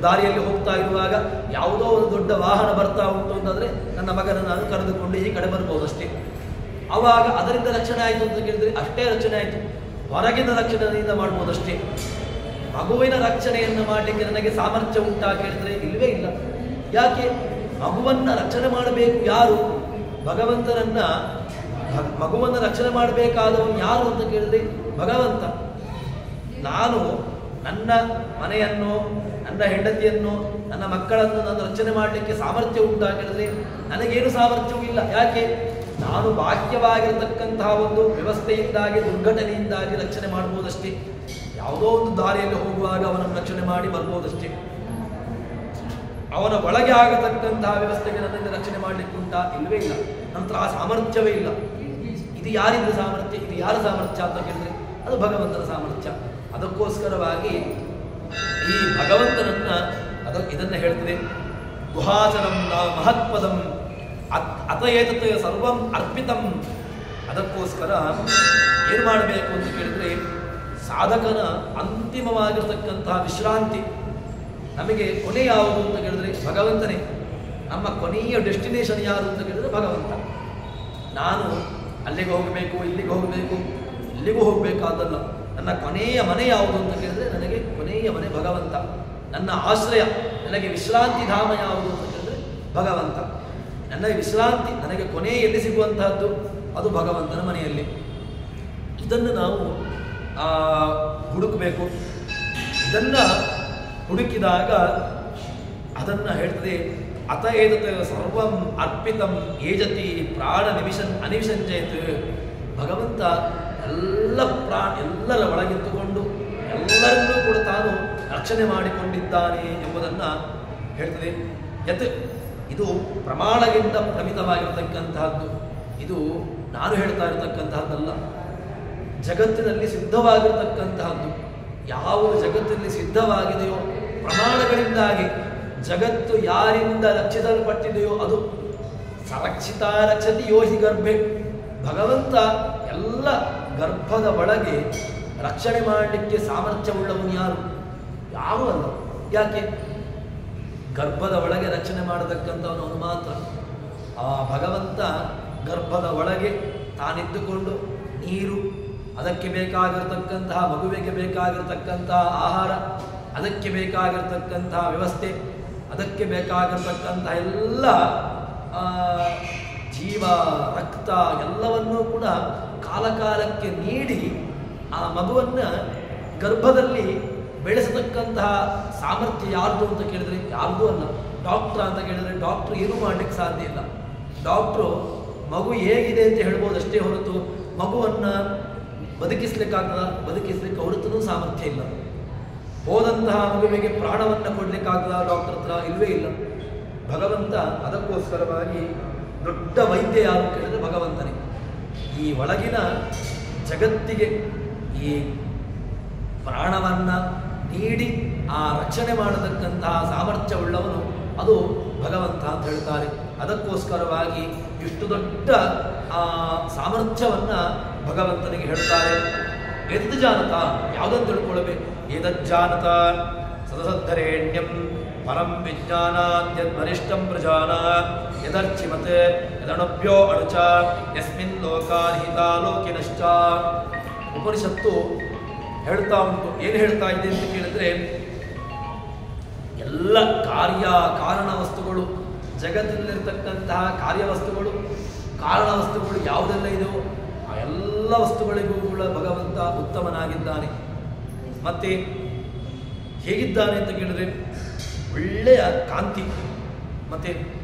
Speaker 1: ದಾರಿಯಲ್ಲಿ ಹೋಗ್ತಾ ಇರುವಾಗ ಯಾವುದೋ ಒಂದು ದೊಡ್ಡ ವಾಹನ ಬರ್ತಾ ಉಂಟು ಅಂತಂದ್ರೆ ನನ್ನ ಮಗನನ್ನು ನಾನು ಕರೆದುಕೊಂಡು ಈ ಕಡೆ ಬರ್ಬೋದು ಅಷ್ಟೇ. ಆವಾಗ ಅದರಿಂದ ರಕ್ಷಣೆ ಆಯಿತು ಅಂತ ಕೇಳಿದ್ರೆ ಅಷ್ಟೇ ರಕ್ಷಣೆ ಆಯಿತು. ಹೊರಗಿನ ರಕ್ಷಣೆಯಿಂದ ಮಾಡ್ಬೋದಷ್ಟೇ. ಮಗುವಿನ ರಕ್ಷಣೆಯನ್ನು ಮಾಡಲಿಕ್ಕೆ ನನಗೆ ಸಾಮರ್ಥ್ಯ ಉಂಟಾ ಕೇಳಿದ್ರೆ ಇಲ್ಲವೇ ಇಲ್ಲ. ಯಾಕೆ? ಮಗುವನ್ನ ರಕ್ಷಣೆ ಮಾಡಬೇಕು ಯಾರು? ಭಗವಂತನನ್ನ. ಮಗುವನ್ನು ರಕ್ಷಣೆ ಮಾಡಬೇಕಾದವನು ಯಾರು ಅಂತ ಕೇಳಿದ್ರೆ ಭಗವಂತ. ನಾನು ನನ್ನ ಮನೆಯನ್ನು, ನನ್ನ ಹೆಂಡತಿಯನ್ನು, ನನ್ನ ಮಕ್ಕಳನ್ನು ನಾನು ರಕ್ಷಣೆ ಮಾಡಲಿಕ್ಕೆ ಸಾಮರ್ಥ್ಯ ಉಂಟಾ ಕೇಳಿದ್ರೆ ನನಗೇನು ಸಾಮರ್ಥ್ಯವೂ ಇಲ್ಲ. ಯಾಕೆ? ನಾನು ಬಾಹ್ಯವಾಗಿರತಕ್ಕಂತಹ ಒಂದು ವ್ಯವಸ್ಥೆಯಿಂದಾಗಿ, ದುರ್ಘಟನೆಯಿಂದಾಗಿ ರಕ್ಷಣೆ ಮಾಡ್ಬೋದಷ್ಟೇ. ಯಾವುದೋ ಒಂದು ದಾರಿಯಲ್ಲಿ ಹೋಗುವಾಗ ಅವನನ್ನು ರಕ್ಷಣೆ ಮಾಡಿ ಬರ್ಬೋದಷ್ಟೇ. ಅವನ ಒಳಗೆ ಆಗತಕ್ಕಂತಹ ವ್ಯವಸ್ಥೆಗೆ ನನ್ನಿಂದ ರಕ್ಷಣೆ ಮಾಡಲಿಕ್ಕೆ ಉಂಟಾ? ಇಲ್ಲವೇ ಇಲ್ಲ. ನಂತರ ಆ ಸಾಮರ್ಥ್ಯವೇ ಇಲ್ಲ. ಇದು ಯಾರಿಂದ ಸಾಮರ್ಥ್ಯ? ಇದು ಯಾರ ಸಾಮರ್ಥ್ಯ ಅಂತ ಕೇಳಿದ್ರೆ ಅದು ಭಗವಂತನ ಸಾಮರ್ಥ್ಯ. ಅದಕ್ಕೋಸ್ಕರವಾಗಿ ಈ ಭಗವಂತನನ್ನ ಇದನ್ನ ಹೇಳ್ತದೆ, ಗುಹಾಚರಂ ಮಹತ್ಪದಂ ಅತಯೇತತ್ ಸರ್ವಂ ಅರ್ಪಿತಂ. ಅದಕ್ಕೋಸ್ಕರ ಏನು ಮಾಡಬೇಕು ಅಂತ ಕೇಳಿದ್ರೆ ಸಾಧಕನ ಅಂತಿಮವಾಗಿರತಕ್ಕಂತಹ ವಿಶ್ರಾಂತಿ. ನಮಗೆ ಕೊನೆ ಯಾವುದು ಅಂತ ಕೇಳಿದ್ರೆ ಭಗವಂತನೇ. ನಮ್ಮ ಕೊನೆಯ ಡೆಸ್ಟಿನೇಷನ್ ಯಾರು ಅಂತ ಕೇಳಿದ್ರೆ ಭಗವಂತ. ನಾನು ಅಲ್ಲಿಗೆ ಹೋಗಬೇಕು, ಇಲ್ಲಿಗೆ ಹೋಗಬೇಕು, ಇಲ್ಲಿಗೂ ಹೋಗಬೇಕಾದಲ್ಲ. ನನ್ನ ಕೊನೆಯ ಮನೆ ಯಾವುದು ಅಂತ ಕೇಳಿದ್ರೆ ನನಗೆ ಕೊನೆಯ ಮನೆ ಭಗವಂತ. ನನ್ನ ಆಶ್ರಯ, ನನಗೆ ವಿಶ್ರಾಂತಿ ಧಾಮ ಯಾವುದು ಅಂತ ಕೇಳಿದ್ರೆ ಭಗವಂತ. ನನಗೆ ವಿಶ್ರಾಂತಿ, ನನಗೆ ಕೊನೆ ಎಲ್ಲಿ ಸಿಗುವಂತಹದ್ದು ಅದು ಭಗವಂತನ ಮನೆಯಲ್ಲಿ. ಇದನ್ನು ನಾವು ಹುಡುಕಬೇಕು. ಇದನ್ನು ಹುಡುಕಿದಾಗ ಅದನ್ನು ಹೇಳ್ತದೆ, ಅತ ಏತತ್ ಸರ್ವಂ ಅರ್ಪಿತಂ ಏಜತಿ ಪ್ರಾಣ ಅನಿವಿಷಂಚೇತ್. ಭಗವಂತ ಎಲ್ಲರ ಒಳಗಿದ್ದುಕೊಂಡು ಎಲ್ಲರನ್ನೂ ಕೂಡ ತಾನು ರಕ್ಷಣೆ ಮಾಡಿಕೊಂಡಿದ್ದಾನೆ ಎಂಬುದನ್ನು ಹೇಳ್ತದೆ. ಯತ್, ಇದು ಪ್ರಮಾಣಗಿಂತ ಪ್ರಮಿತವಾಗಿರತಕ್ಕಂತಹದ್ದು. ಇದು ನಾನು ಹೇಳ್ತಾ ಇರತಕ್ಕಂತಹದ್ದಲ್ಲ, ಜಗತ್ತಿನಲ್ಲಿ ಸಿದ್ಧವಾಗಿರತಕ್ಕಂತಹದ್ದು. ಯಾವುದು ಜಗತ್ತಿನಲ್ಲಿ ಸಿದ್ಧವಾಗಿದೆಯೋ ಪ್ರಮಾಣಗಳಿಂದಾಗಿ ಜಗತ್ತು ಯಾರಿಂದ ರಕ್ಷಿಸಲ್ಪಟ್ಟಿದೆಯೋ ಅದು ಸರಕ್ಷಿತ ರಕ್ಷತಿ ಯೋಹಿ ಗರ್ಭೆ. ಭಗವಂತ ಎಲ್ಲ ಗರ್ಭದ ಒಳಗೆ ರಕ್ಷಣೆ ಮಾಡಲಿಕ್ಕೆ ಸಾಮರ್ಥ್ಯವುಳ್ಳವನು ಯಾರೂ ಅಲ್ಲ. ಯಾಕೆ? ಗರ್ಭದ ಒಳಗೆ ರಕ್ಷಣೆ ಮಾಡತಕ್ಕಂಥವನು ಅವನು ಮಾತ್ರ. ಆ ಭಗವಂತ ಗರ್ಭದ ಒಳಗೆ ತಾನಿದ್ದುಕೊಂಡು ನೀರು, ಅದಕ್ಕೆ ಬೇಕಾಗಿರತಕ್ಕಂತಹ ಮಗುವಿಗೆ ಬೇಕಾಗಿರತಕ್ಕಂತಹ ಆಹಾರ, ಅದಕ್ಕೆ ಬೇಕಾಗಿರತಕ್ಕಂತಹ ವ್ಯವಸ್ಥೆ, ಅದಕ್ಕೆ ಬೇಕಾಗಿರತಕ್ಕಂತಹ ಎಲ್ಲ ಜೀವ, ರಕ್ತ ಎಲ್ಲವನ್ನೂ ಕೂಡ ಕಾಲಕಾಲಕ್ಕೆ ನೀಡಿ ಆ ಮಗುವನ್ನು ಗರ್ಭದಲ್ಲಿ ಬೆಳೆಸತಕ್ಕಂತಹ ಸಾಮರ್ಥ್ಯ ಯಾರ್ದು ಅಂತ ಕೇಳಿದ್ರೆ ಯಾರ್ದೂ ಅಲ್ಲ. ಡಾಕ್ಟ್ರ ಅಂತ ಕೇಳಿದ್ರೆ ಡಾಕ್ಟ್ರು ಏನೂ ಮಾಡಲಿಕ್ಕೆ ಸಾಧ್ಯ ಇಲ್ಲ. ಡಾಕ್ಟ್ರು ಮಗು ಹೇಗಿದೆ ಅಂತ ಹೇಳ್ಬೋದು ಅಷ್ಟೇ ಹೊರತು ಮಗುವನ್ನು ಬದುಕಿಸ್ಲಿಕ್ಕಾಗ್ತದ? ಬದುಕಿಸ್ಲಿಕ್ಕೆ ಹೊರತೂ ಸಾಮರ್ಥ್ಯ ಇಲ್ಲ. ಹೋದಂತಹ ಮಗುವಿಗೆ ಪ್ರಾಣವನ್ನು ಕೊಡಲಿಕ್ಕಾಗ್ತದ ಡಾಕ್ಟರ್ ಹತ್ರ? ಇಲ್ಲವೇ ಇಲ್ಲ. ಭಗವಂತ ಅದಕ್ಕೋಸ್ಕರವಾಗಿ ದೊಡ್ಡ ವೈದ್ಯ ಯಾರು ಕೇಳಿದ್ರೆ ಭಗವಂತನೇ. ಈ ಒಳಗಿನ ಜಗತ್ತಿಗೆ ಈ ಪ್ರಾಣವನ್ನು ನೀಡಿ ಆ ರಕ್ಷಣೆ ಮಾಡತಕ್ಕಂತಹ ಸಾಮರ್ಥ್ಯವುಳ್ಳವನು ಅದು ಭಗವಂತ ಅಂತ ಹೇಳ್ತಾರೆ. ಅದಕ್ಕೋಸ್ಕರವಾಗಿ ಇಷ್ಟು ದೊಡ್ಡ ಸಾಮರ್ಥ್ಯವನ್ನು ಭಗವಂತನಿಗೆ ಹೇಳ್ತಾರೆ. ಎದ್ದು ಜಾನತ, ಯಾವುದನ್ನು ತಿಳ್ಕೊಳ್ಬೇಕು? ಏತಜ್ಜಾನತ ಸದಸದ್ಧರೇಣ್ಯಂ ಪರಂ ವಿಜ್ಞಾನಾದ್ಯದ್ವರಿಷ್ಠಂ ಪ್ರಜಾನ ಯದರ್ಚಿಮತ್ ಯದಣಭ್ಯೋ ಅಣುಚ ಯಸ್ಮಿನ್ ಲೋಕಾನಿಹಿತಾ ಲೋಕಿನಶ್ಚ. ಉಪನಿಷತ್ತು ಹೇಳ್ತಾ ಉಂಟು. ಏನು ಹೇಳ್ತಾ ಇದೆ ಅಂತ ಕೇಳಿದ್ರೆ, ಎಲ್ಲ ಕಾರಣ ವಸ್ತುಗಳು, ಜಗತ್ತಿನಲ್ಲಿರ್ತಕ್ಕಂತಹ ಕಾರ್ಯವಸ್ತುಗಳು, ಕಾರಣ ವಸ್ತುಗಳು ಯಾವುದೆಲ್ಲ ಇದೆಯೋ ಆ ಎಲ್ಲ ವಸ್ತುಗಳಿಗೂ ಕೂಡ ಭಗವಂತ ಉತ್ತಮನಾಗಿದ್ದಾನೆ. ಮತ್ತೆ ಹೇಗಿದ್ದಾನೆ ಅಂತ ಕೇಳಿದ್ರೆ ಒಳ್ಳೆಯ ಕಾಂತಿ. ಮತ್ತೆ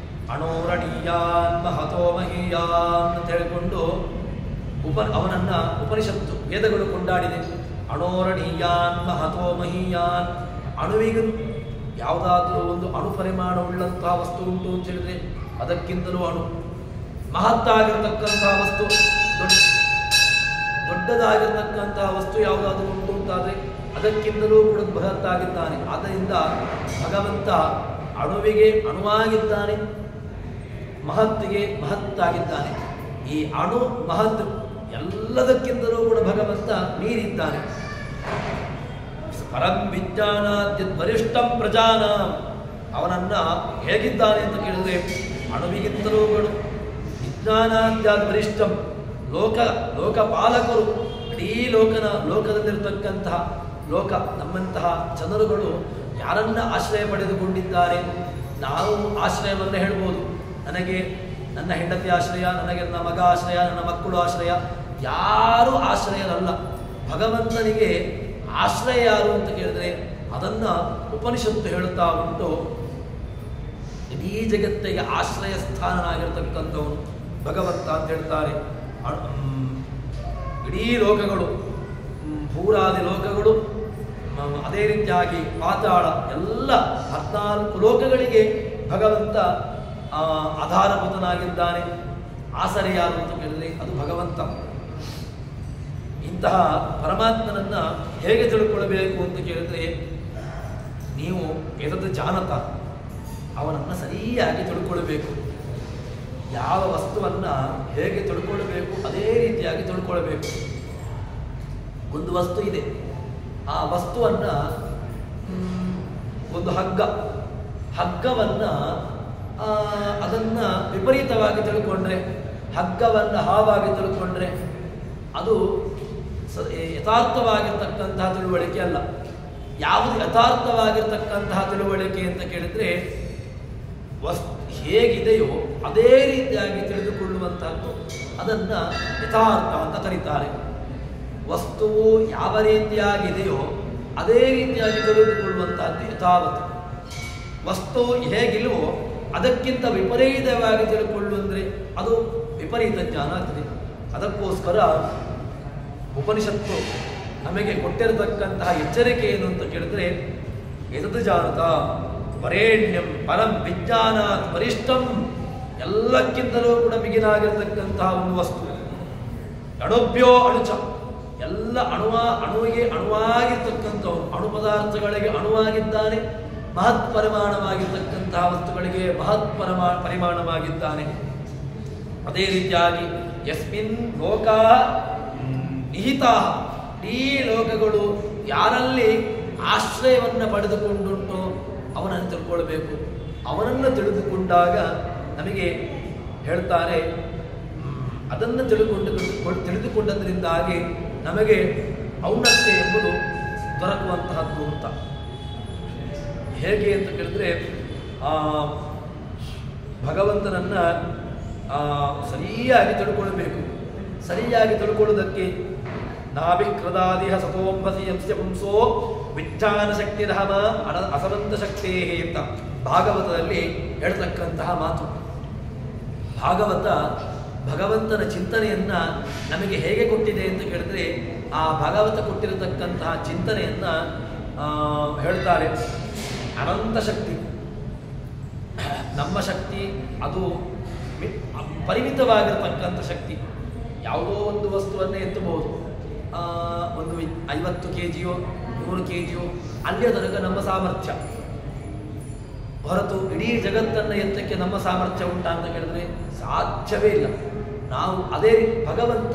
Speaker 1: ಅಣೋರಣೀಯಾನ್ ಮಹತೋ ಮಹೀಯಾನ್ ಅಂತ ಹೇಳಿಕೊಂಡು ಅವನನ್ನು ಉಪನಿಷತ್ತು ವೇದಗಳು ಕೊಂಡಾಡಿದೆ. ಅಣೋರಣೀಯಾನ್ ಮಹತೋ ಮಹೀಯಾನ್. ಅಣುವಿಗೂ ಯಾವುದಾದ್ರೂ ಒಂದು ಅಣು ಪರಿಮಾಣವುಳ್ಳಂತಹ ವಸ್ತು ಉಂಟು ಅಂತ ಹೇಳಿದ್ರೆ ಅದಕ್ಕಿಂತಲೂ ಅಣು. ಮಹತ್ತಾಗಿರ್ತಕ್ಕಂತಹ ವಸ್ತು, ದೊಡ್ಡದಾಗಿರ್ತಕ್ಕಂತಹ ವಸ್ತು ಯಾವುದಾದ್ರೂ ಉಂಟು ಅಂತಾದರೆ ಅದಕ್ಕಿಂತಲೂ ಕೂಡ ಬೃಹತ್ತಾಗಿದ್ದಾನೆ. ಆದ್ದರಿಂದ ಭಗವಂತ ಅಣುವಿಗೆ ಅಣುವಾಗಿದ್ದಾನೆ, ಮಹತ್ತಿಗೆ ಮಹತ್ತಾಗಿದ್ದಾನೆ. ಈ ಅಣು ಮಹತ್ ಎಲ್ಲದಕ್ಕಿಂತಲೂ ಕೂಡ ಭಗವಂತ ಮೀರಿದ್ದಾನೆ. ಪರಂ ವಿಜ್ಞಾನಾದ್ಯದ್ವರಿಷ್ಠಂ ಪ್ರಜಾನ. ಅವನನ್ನು ಹೇಗಿದ್ದಾನೆ ಅಂತ ಕೇಳಿದ್ರೆ ಅಣುವಿಗಿಂತಲೂ ಕೂಡ ವಿಜ್ಞಾನಾದ್ಯದ್ವರಿಷ್ಠಂ. ಲೋಕಪಾಲಕರು, ಇಡೀ ಲೋಕದಲ್ಲಿರ್ತಕ್ಕಂತಹ ನಮ್ಮಂತಹ ಜನರುಗಳು ಯಾರನ್ನ ಆಶ್ರಯ ಪಡೆದುಕೊಂಡಿದ್ದಾರೆ? ನಾವು ಆಶ್ರಯವನ್ನು ಹೇಳ್ಬೋದು. ನನಗೆ ನನ್ನ ಹೆಂಡತಿ ಆಶ್ರಯ, ನನಗೆ ನನ್ನ ಮಗ ಆಶ್ರಯ, ನನ್ನ ಮಕ್ಕಳು ಆಶ್ರಯ. ಯಾರೂ ಆಶ್ರಯರಲ್ಲ. ಭಗವಂತನಿಗೆ ಆಶ್ರಯ ಯಾರು ಅಂತ ಕೇಳಿದ್ರೆ ಅದನ್ನು ಉಪನಿಷತ್ತು ಹೇಳುತ್ತಾ ಉಂಟು. ಇಡೀ ಜಗತ್ತಿಗೆ ಆಶ್ರಯ ಸ್ಥಾನನಾಗಿರ್ತಕ್ಕಂಥವನು ಭಗವಂತ ಅಂತ ಹೇಳ್ತಾರೆ. ಇಡೀ ಲೋಕಗಳು, ಭೂರಾದಿ ಲೋಕಗಳು, ಅದೇ ರೀತಿಯಾಗಿ ಪಾತಾಳ ಎಲ್ಲ 14 ಲೋಕಗಳಿಗೆ ಭಗವಂತ ಆಧಾರಭೂತನಾಗಿದ್ದಾನೆ. ಆಸರೆ ಯಾರು ಅಂತ ಕೇಳಿದ್ರೆ ಅದು ಭಗವಂತ. ಇಂತಹ ಪರಮಾತ್ಮನನ್ನು ಹೇಗೆ ತಿಳ್ಕೊಳ್ಬೇಕು ಅಂತ ಕೇಳಿದ್ರೆ ನೀವು ಎದದ್ದು ಜಾನತ, ಅವನನ್ನು ಸರಿಯಾಗಿ ತಿಳ್ಕೊಳ್ಬೇಕು. ಯಾವ ವಸ್ತುವನ್ನು ಹೇಗೆ ತಿಳ್ಕೊಳ್ಬೇಕು ಅದೇ ರೀತಿಯಾಗಿ ತಿಳ್ಕೊಳ್ಬೇಕು. ಒಂದು ವಸ್ತು ಇದೆ, ಆ ವಸ್ತುವನ್ನು ಒಂದು ಹಗ್ಗವನ್ನು ಅದನ್ನು ವಿಪರೀತವಾಗಿ ತಿಳ್ಕೊಂಡ್ರೆ ಹಗ್ಗವನ್ನು ಹಾವಾಗಿ ತಿಳ್ಕೊಂಡ್ರೆ ಅದು ಯಥಾರ್ಥವಾಗಿರ್ತಕ್ಕಂತಹ ತಿಳುವಳಿಕೆ ಅಲ್ಲ. ಯಾವುದು ಯಥಾರ್ಥವಾಗಿರ್ತಕ್ಕಂತಹ ತಿಳುವಳಿಕೆ ಅಂತ ಕೇಳಿದರೆ ಹೇಗಿದೆಯೋ ಅದೇ ರೀತಿಯಾಗಿ ತಿಳಿದುಕೊಳ್ಳುವಂತಹದ್ದು ಅದನ್ನು ಯಥಾರ್ಥ ಅಂತ ಕರೀತಾರೆ. ವಸ್ತುವು ಯಾವ ರೀತಿಯಾಗಿದೆಯೋ ಅದೇ ರೀತಿಯಾಗಿ ತಿಳಿದುಕೊಳ್ಳುವಂತಹದ್ದು ಯಥಾವತ್. ವಸ್ತು ಹೇಗಿಲ್ವೋ ಅದಕ್ಕಿಂತ ವಿಪರೀತವಾಗಿ ತಿಳ್ಕೊಳ್ಳುವಂದರೆ ಅದು ವಿಪರೀತ ಜ್ಞಾನ ಆಗ್ತದೆ. ಅದಕ್ಕೋಸ್ಕರ ಉಪನಿಷತ್ತು ನಮಗೆ ಕೊಟ್ಟಿರತಕ್ಕಂತಹ ಎಚ್ಚರಿಕೆ ಏನು ಅಂತ ಕೇಳಿದ್ರೆ, ಎತದು ಜಾನತ ವರೇಣ್ಯಂ ಪರಂ ವಿಜ್ಞಾನಾತ್ ವರಿಷ್ಠಂ, ಎಲ್ಲಕ್ಕಿಂತಲೂ ಕೂಡ ಮಿಗಿಲಾಗಿರ್ತಕ್ಕಂತಹ ಒಂದು ವಸ್ತು. ಅಣುಭ್ಯೋ ಅಣುಚ, ಎಲ್ಲ ಅಣುವಿಗೆ ಅಣುವಾಗಿರ್ತಕ್ಕಂಥವು, ಅಣು ಪದಾರ್ಥಗಳಿಗೆ ಅಣುವಾಗಿದ್ದಾನೆ, ಮಹತ್ ಪರಿಮಾಣವಾಗಿರ್ತಕ್ಕಂತಹ ವಸ್ತುಗಳಿಗೆ ಮಹತ್ ಪರಿಮಾಣವಾಗಿದ್ದಾನೆ. ಅದೇ ರೀತಿಯಾಗಿ ಯಸ್ಮಿನ್ ಲೋಕ ನಿಹಿತಾ, ಈ ಲೋಕಗಳು ಯಾರಲ್ಲಿ ಆಶ್ರಯವನ್ನು ಪಡೆದುಕೊಂಡುಂಟೋ ಅವನನ್ನು ತಿಳ್ಕೊಳ್ಬೇಕು. ಅವನನ್ನು ತಿಳಿದುಕೊಂಡಾಗ ನಮಗೆ ಹೇಳ್ತಾರೆ, ಅದನ್ನು ತಿಳಿದುಕೊಂಡದ್ರಿಂದಾಗಿ ನಮಗೆ ಔನ್ನತ್ಯ ಎಂಬುದು ದೊರಕುವಂತಹದ್ದು ಅಂತ. ಹೇಗೆ ಅಂತ ಕೇಳಿದ್ರೆ, ಭಗವಂತನನ್ನು ಸರಿಯಾಗಿ ತಿಳ್ಕೊಳ್ಬೇಕು. ಸರಿಯಾಗಿ ತಿಳ್ಕೊಳ್ಳೋದಕ್ಕೆ ನಾಭಿಕೃದಾದಿಹ ಸತೋಂಬಸಿ ಯಂಸ್ಯ ಪುಂಸೋ ವಿಜ್ಞಾನ ಶಕ್ತಿರಹಮ ಅಸಮಂತ ಶಕ್ತೇ ಅಂತ ಭಾಗವತದಲ್ಲಿ ಹೇಳ್ತಕ್ಕಂತಹ ಮಾತು. ಭಾಗವತ ಭಗವಂತನ ಚಿಂತನೆಯನ್ನು ನಮಗೆ ಹೇಗೆ ಕೊಟ್ಟಿದೆ ಅಂತ ಕೇಳಿದ್ರೆ, ಆ ಭಾಗವತ ಕೊಟ್ಟಿರತಕ್ಕಂತಹ ಚಿಂತನೆಯನ್ನು ಹೇಳ್ತಾರೆ. ಅನಂತ ಶಕ್ತಿ, ನಮ್ಮ ಶಕ್ತಿ ಅದು ಪರಿಮಿತವಾಗಿರತಕ್ಕಂಥ ಶಕ್ತಿ. ಯಾವುದೋ ಒಂದು ವಸ್ತುವನ್ನೇ ಎತ್ತಬಹುದು, ಒಂದು 50 kg 100 kg, ಅಲ್ಲಿಯ ತನಕ ನಮ್ಮ ಸಾಮರ್ಥ್ಯ ಹೊರತು ಇಡೀ ಜಗತ್ತನ್ನು ಎತ್ತಕ್ಕೆ ನಮ್ಮ ಸಾಮರ್ಥ್ಯ ಉಂಟಾ ಅಂತ ಕೇಳಿದ್ರೆ ಸಾಧ್ಯವೇ ಇಲ್ಲ. ನಾವು ಅದೇ ಭಗವಂತ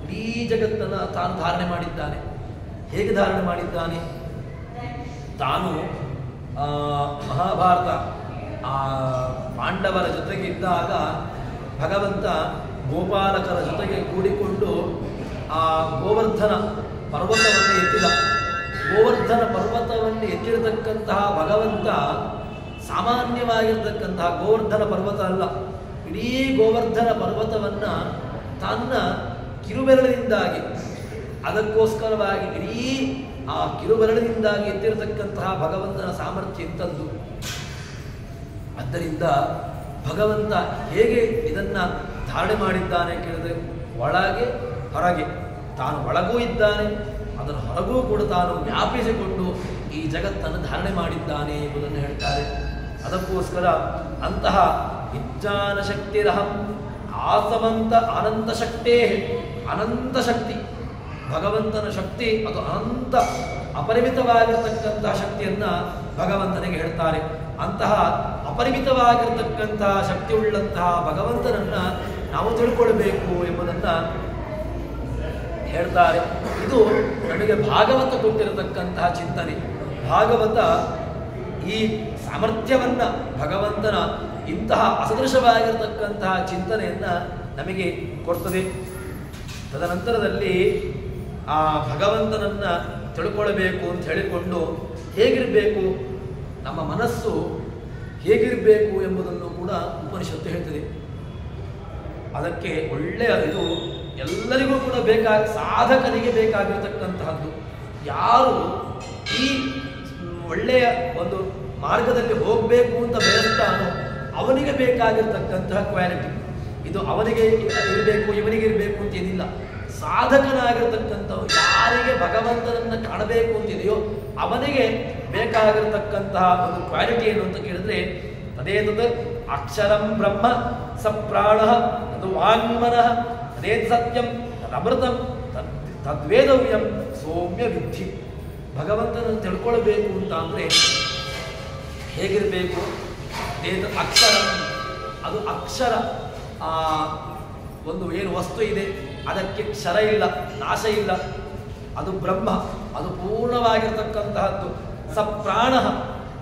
Speaker 1: ಇಡೀ ಜಗತ್ತನ್ನು ತಾನು ಧಾರಣೆ ಮಾಡಿದ್ದಾನೆ. ಹೇಗೆ ಧಾರಣೆ ಮಾಡಿದ್ದಾನೆ? ತಾನು ಮಹಾಭಾರತ ಪಾಂಡವರ ಜೊತೆಗಿದ್ದಾಗ ಭಗವಂತ ಗೋಪಾಲಕರ ಜೊತೆಗೆ ಕೂಡಿಕೊಂಡು ಆ ಗೋವರ್ಧನ ಪರ್ವತವನ್ನು ಎತ್ತಿದ. ಗೋವರ್ಧನ ಪರ್ವತವನ್ನು ಎತ್ತಿರತಕ್ಕಂತಹ ಭಗವಂತ ಸಾಮಾನ್ಯವಾಗಿರ್ತಕ್ಕಂತಹ ಗೋವರ್ಧನ ಪರ್ವತ ಅಲ್ಲ. ಇಡೀ ಗೋವರ್ಧನ ಪರ್ವತವನ್ನು ತನ್ನ ಕಿರುಬೆರಳಿನಿಂದಾಗಿ, ಅದಕ್ಕೋಸ್ಕರವಾಗಿ ಇಡೀ ಆ ಕಿರುಬೆರಳಿನಿಂದಾಗಿ ಎತ್ತಿರತಕ್ಕಂತಹ ಭಗವಂತನ ಸಾಮರ್ಥ್ಯ ಇಂಥದ್ದು. ಆದ್ದರಿಂದ ಭಗವಂತ ಹೇಗೆ ಇದನ್ನು ಧಾರಣೆ ಮಾಡಿದ್ದಾನೆ ಕೇಳಿದ್ರೆ, ಒಳಗೆ ಹೊರಗೆ, ತಾನು ಒಳಗೂ ಇದ್ದಾನೆ, ಅದರ ಹೊರಗೂ ಕೂಡ ತಾನು ವ್ಯಾಪಿಸಿಕೊಂಡು ಈ ಜಗತ್ತನ್ನು ಧಾರಣೆ ಮಾಡಿದ್ದಾನೆ ಎಂಬುದನ್ನು ಹೇಳ್ತಾರೆ. ಅದಕ್ಕೋಸ್ಕರ ಅಂತಹ ವಿಜ್ಞಾನ ಶಕ್ತಿರಹಂ ಆಸಮಂತ ಅನಂತ ಶಕ್ತೇ, ಅನಂತ ಶಕ್ತಿ ಭಗವಂತನ ಶಕ್ತಿ, ಅದು ಅನಂತ ಅಪರಿಮಿತವಾಗಿರತಕ್ಕಂತಹ ಶಕ್ತಿಯನ್ನು ಭಗವಂತನಿಗೆ ಹೇಳ್ತಾರೆ. ಅಂತಹ ಅಪರಿಮಿತವಾಗಿರತಕ್ಕಂತಹ ಶಕ್ತಿಯುಳ್ಳಂತಹ ಭಗವಂತನನ್ನು ನಾವು ತಿಳ್ಕೊಳ್ಬೇಕು ಎಂಬುದನ್ನು ಹೇಳ್ತಾರೆ. ಇದು ನಮಗೆ ಭಾಗವತ ಕೊಟ್ಟಿರತಕ್ಕಂತಹ ಚಿಂತನೆ. ಭಾಗವತ ಈ ಸಾಮರ್ಥ್ಯವನ್ನು, ಭಗವಂತನ ಇಂತಹ ಅಸದೃಶವಾಗಿರತಕ್ಕಂತಹ ಚಿಂತನೆಯನ್ನು ನಮಗೆ ಕೊಡ್ತದೆ. ತದನಂತರದಲ್ಲಿ ಆ ಭಗವಂತನನ್ನು ತಿಳ್ಕೊಳ್ಬೇಕು ಅಂತ ಹೇಳಿಕೊಂಡು ಹೇಗಿರಬೇಕು, ನಮ್ಮ ಮನಸ್ಸು ಹೇಗಿರಬೇಕು ಎಂಬುದನ್ನು ಕೂಡ ಉಪನಿಷತ್ತು ಹೇಳ್ತದೆ. ಅದಕ್ಕೆ ಒಳ್ಳೆಯ ಇದು ಎಲ್ಲರಿಗೂ ಕೂಡ ಸಾಧಕನಿಗೆ ಬೇಕಾಗಿರತಕ್ಕಂತಹದ್ದು. ಯಾರು ಈ ಒಳ್ಳೆಯ ಒಂದು ಮಾರ್ಗದಲ್ಲಿ ಹೋಗಬೇಕು ಅಂತ ಬಯಸ್ತಾನೋ ಅವನಿಗೆ ಬೇಕಾಗಿರ್ತಕ್ಕಂತಹ ಕ್ವಾಲಿಟಿ ಇದು. ಅವನಿಗೆ ಇರಬೇಕು ಇವನಿಗೆ ಇರಬೇಕು ಅಂತ ಏನಿಲ್ಲ. ಸಾಧಕನಾಗಿರ್ತಕ್ಕಂಥವು ಯಾರಿಗೆ ಭಗವಂತನನ್ನು ಕಾಣಬೇಕು ಅಂತಿದೆಯೋ ಅವನಿಗೆ ಬೇಕಾಗಿರತಕ್ಕಂತಹ ಒಂದು ಕ್ವಾಲಿಟಿ ಏನು ಅಂತ ಕೇಳಿದ್ರೆ, ಅದೇನದು ಅಕ್ಷರಂ ಬ್ರಹ್ಮ ಸ ಪ್ರಾಣ ಅದು ವಾಂಗ್ಮನಃ ಅದೇತ್ ಸತ್ಯಂ ತದಮೃತಂ ತದ್ವೇದವ್ಯಂ ಸೌಮ್ಯ ವಿಧಿ. ಭಗವಂತನನ್ನು ತಿಳ್ಕೊಳ್ಬೇಕು ಅಂತ ಅಂದರೆ ಹೇಗಿರಬೇಕು? ಅದೇನು ಅಕ್ಷರ, ಅದು ಅಕ್ಷರ. ಒಂದು ಏನು ವಸ್ತು ಇದೆ ಅದಕ್ಕೆ ಕ್ಷರ ಇಲ್ಲ, ನಾಶ ಇಲ್ಲ. ಅದು ಬ್ರಹ್ಮ, ಅದು ಪೂರ್ಣವಾಗಿರ್ತಕ್ಕಂತಹದ್ದು. ಸ ಪ್ರಾಣ,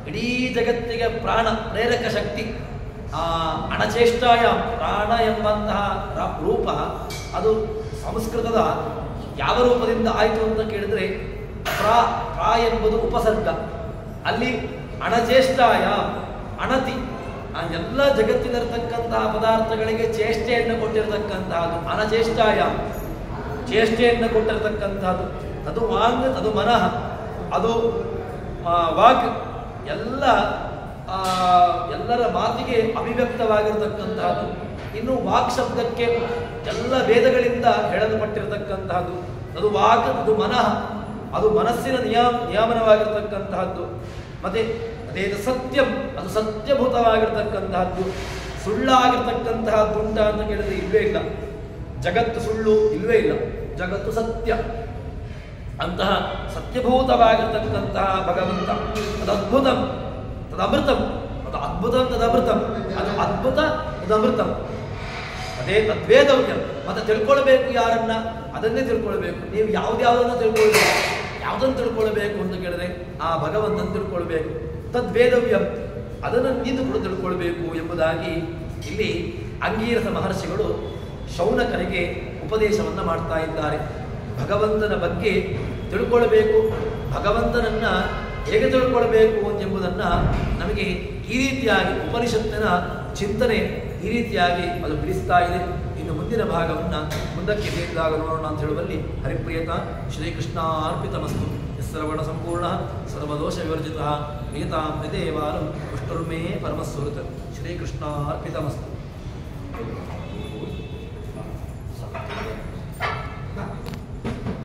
Speaker 1: ಇಡೀ ಜಗತ್ತಿಗೆ ಪ್ರಾಣ ಪ್ರೇರಕ ಶಕ್ತಿ. ಆ ಅಣಚೇಷ್ಟಾಯ ಪ್ರಾಣ ಎಂಬಂತಹ ರೂಪ ಅದು ಸಂಸ್ಕೃತದ ಯಾವ ರೂಪದಿಂದ ಆಯಿತು ಅಂತ ಕೇಳಿದ್ರೆ ಪ್ರಾ ಎಂಬುದು ಉಪಸರ್ಗ. ಅಲ್ಲಿ ಅಣಚೇಷ್ಟಾಯ ಅಣತಿ ಆ ಎಲ್ಲ ಜಗತ್ತಿನರ್ತಕ್ಕಂತಹ ಪದಾರ್ಥಗಳಿಗೆ ಚೇಷ್ಟೆಯನ್ನು ಕೊಟ್ಟಿರತಕ್ಕಂತಹದ್ದು ಅನಚೇಷ್ಟಾಯ, ಚೇಷ್ಟೆಯನ್ನು ಕೊಟ್ಟಿರತಕ್ಕಂತಹದ್ದು. ಅದು ವಾಂಗ್, ಅದು ಮನಃ, ಅದು ವಾಕ್, ಎಲ್ಲರ ಮಾತಿಗೆ ಅಭಿವ್ಯಕ್ತವಾಗಿರತಕ್ಕಂತಹದ್ದು. ಇನ್ನು ವಾಕ್ ಶಬ್ದಕ್ಕೆ ಎಲ್ಲ ವೇದಗಳಿಂದ ಹೇಳಲ್ಪಟ್ಟಿರತಕ್ಕಂತಹದ್ದು. ಅದು ವಾಕ್, ಅದು ಮನಃ, ಅದು ಮನಸ್ಸಿನ ನಿಯಾಮನವಾಗಿರ್ತಕ್ಕಂತಹದ್ದು. ಮತ್ತೆ ಅದೇ ಸತ್ಯಂ, ಅದು ಸತ್ಯಭೂತವಾಗಿರ್ತಕ್ಕಂತಹದ್ದು. ಸುಳ್ಳಾಗಿರ್ತಕ್ಕಂತಹದ್ದು ಉಂಟ ಅಂತ ಕೇಳಿದ್ರೆ ಇಲ್ವೇ ಇಲ್ಲ. ಜಗತ್ತು ಸುಳ್ಳು ಇಲ್ವೇ ಇಲ್ಲ, ಜಗತ್ತು ಸತ್ಯ. ಅಂತಹ ಸತ್ಯಭೂತವಾಗಿರ್ತಕ್ಕಂತಹ ಭಗವಂತ ಅದು ಅದ್ಭುತಂ ತದಮೃತಂ, ಅದು ಅದ್ಭುತಂ ತದಮೃತಂ, ಅದು ಅದ್ಭುತ ತದಮೃತಂ. ಅದೇ ತದ್ವೇದವ್ಯಂ. ಮತ್ತೆ ತಿಳ್ಕೊಳ್ಬೇಕು ಯಾರನ್ನ, ಅದನ್ನೇ ತಿಳ್ಕೊಳ್ಬೇಕು. ನೀವು ಯಾವುದನ್ನು ತಿಳ್ಕೊಳ್ಬೇಕು, ಯಾವುದನ್ನು ತಿಳ್ಕೊಳ್ಬೇಕು ಅಂತ ಕೇಳಿದ್ರೆ ಆ ಭಗವಂತನ ತಿಳ್ಕೊಳ್ಬೇಕು. ತದ್ವೇದವ್ಯಂ, ಅದನ್ನು ನೀನು ಕೂಡ ತಿಳ್ಕೊಳ್ಬೇಕು ಎಂಬುದಾಗಿ ಇಲ್ಲಿ ಅಂಗೀರಸ ಮಹರ್ಷಿಗಳು ಶೌನಕರಿಗೆ ಉಪದೇಶವನ್ನು ಮಾಡ್ತಾ ಇದ್ದಾರೆ. ಭಗವಂತನ ಬಗ್ಗೆ ತಿಳ್ಕೊಳ್ಬೇಕು, ಭಗವಂತನನ್ನ ಹೇಗೆ ತಿಳ್ಕೊಳ್ಬೇಕು ಎಂಬುದನ್ನು ನಮಗೆ ಈ ರೀತಿಯಾಗಿ ಉಪನಿಷತ್ತಿನ ಚಿಂತನೆ ಈ ರೀತಿಯಾಗಿ ಅದು ಬಿಡಿಸ್ತಾ ಇದೆ. ಇನ್ನು ಮುಂದಿನ ಭಾಗವನ್ನು ಮುಂದಕ್ಕೆ ಬೇಕಿದಾಗ ನೋಡೋಣ ಅಂತ ಹೇಳುವಲ್ಲಿ ಹರಿಪ್ರಿಯತ ಶ್ರೀಕೃಷ್ಣ ಅರ್ಪಿತಮಸ್ತು. ಶ್ರವಣ ಸಂಪೂರ್ಣ ಸರ್ವದೋಷ ವಿವರ್ಜಿತ ಪ್ರಿಯತಾಂ ಹೃದೇವಾಲಂ ವಿಷ್ಣುರ್ಮೇ ಪರಮಸ್ವೃತ. ಶ್ರೀಕೃಷ್ಣ ಅರ್ಪಿತಮಸ್ತು.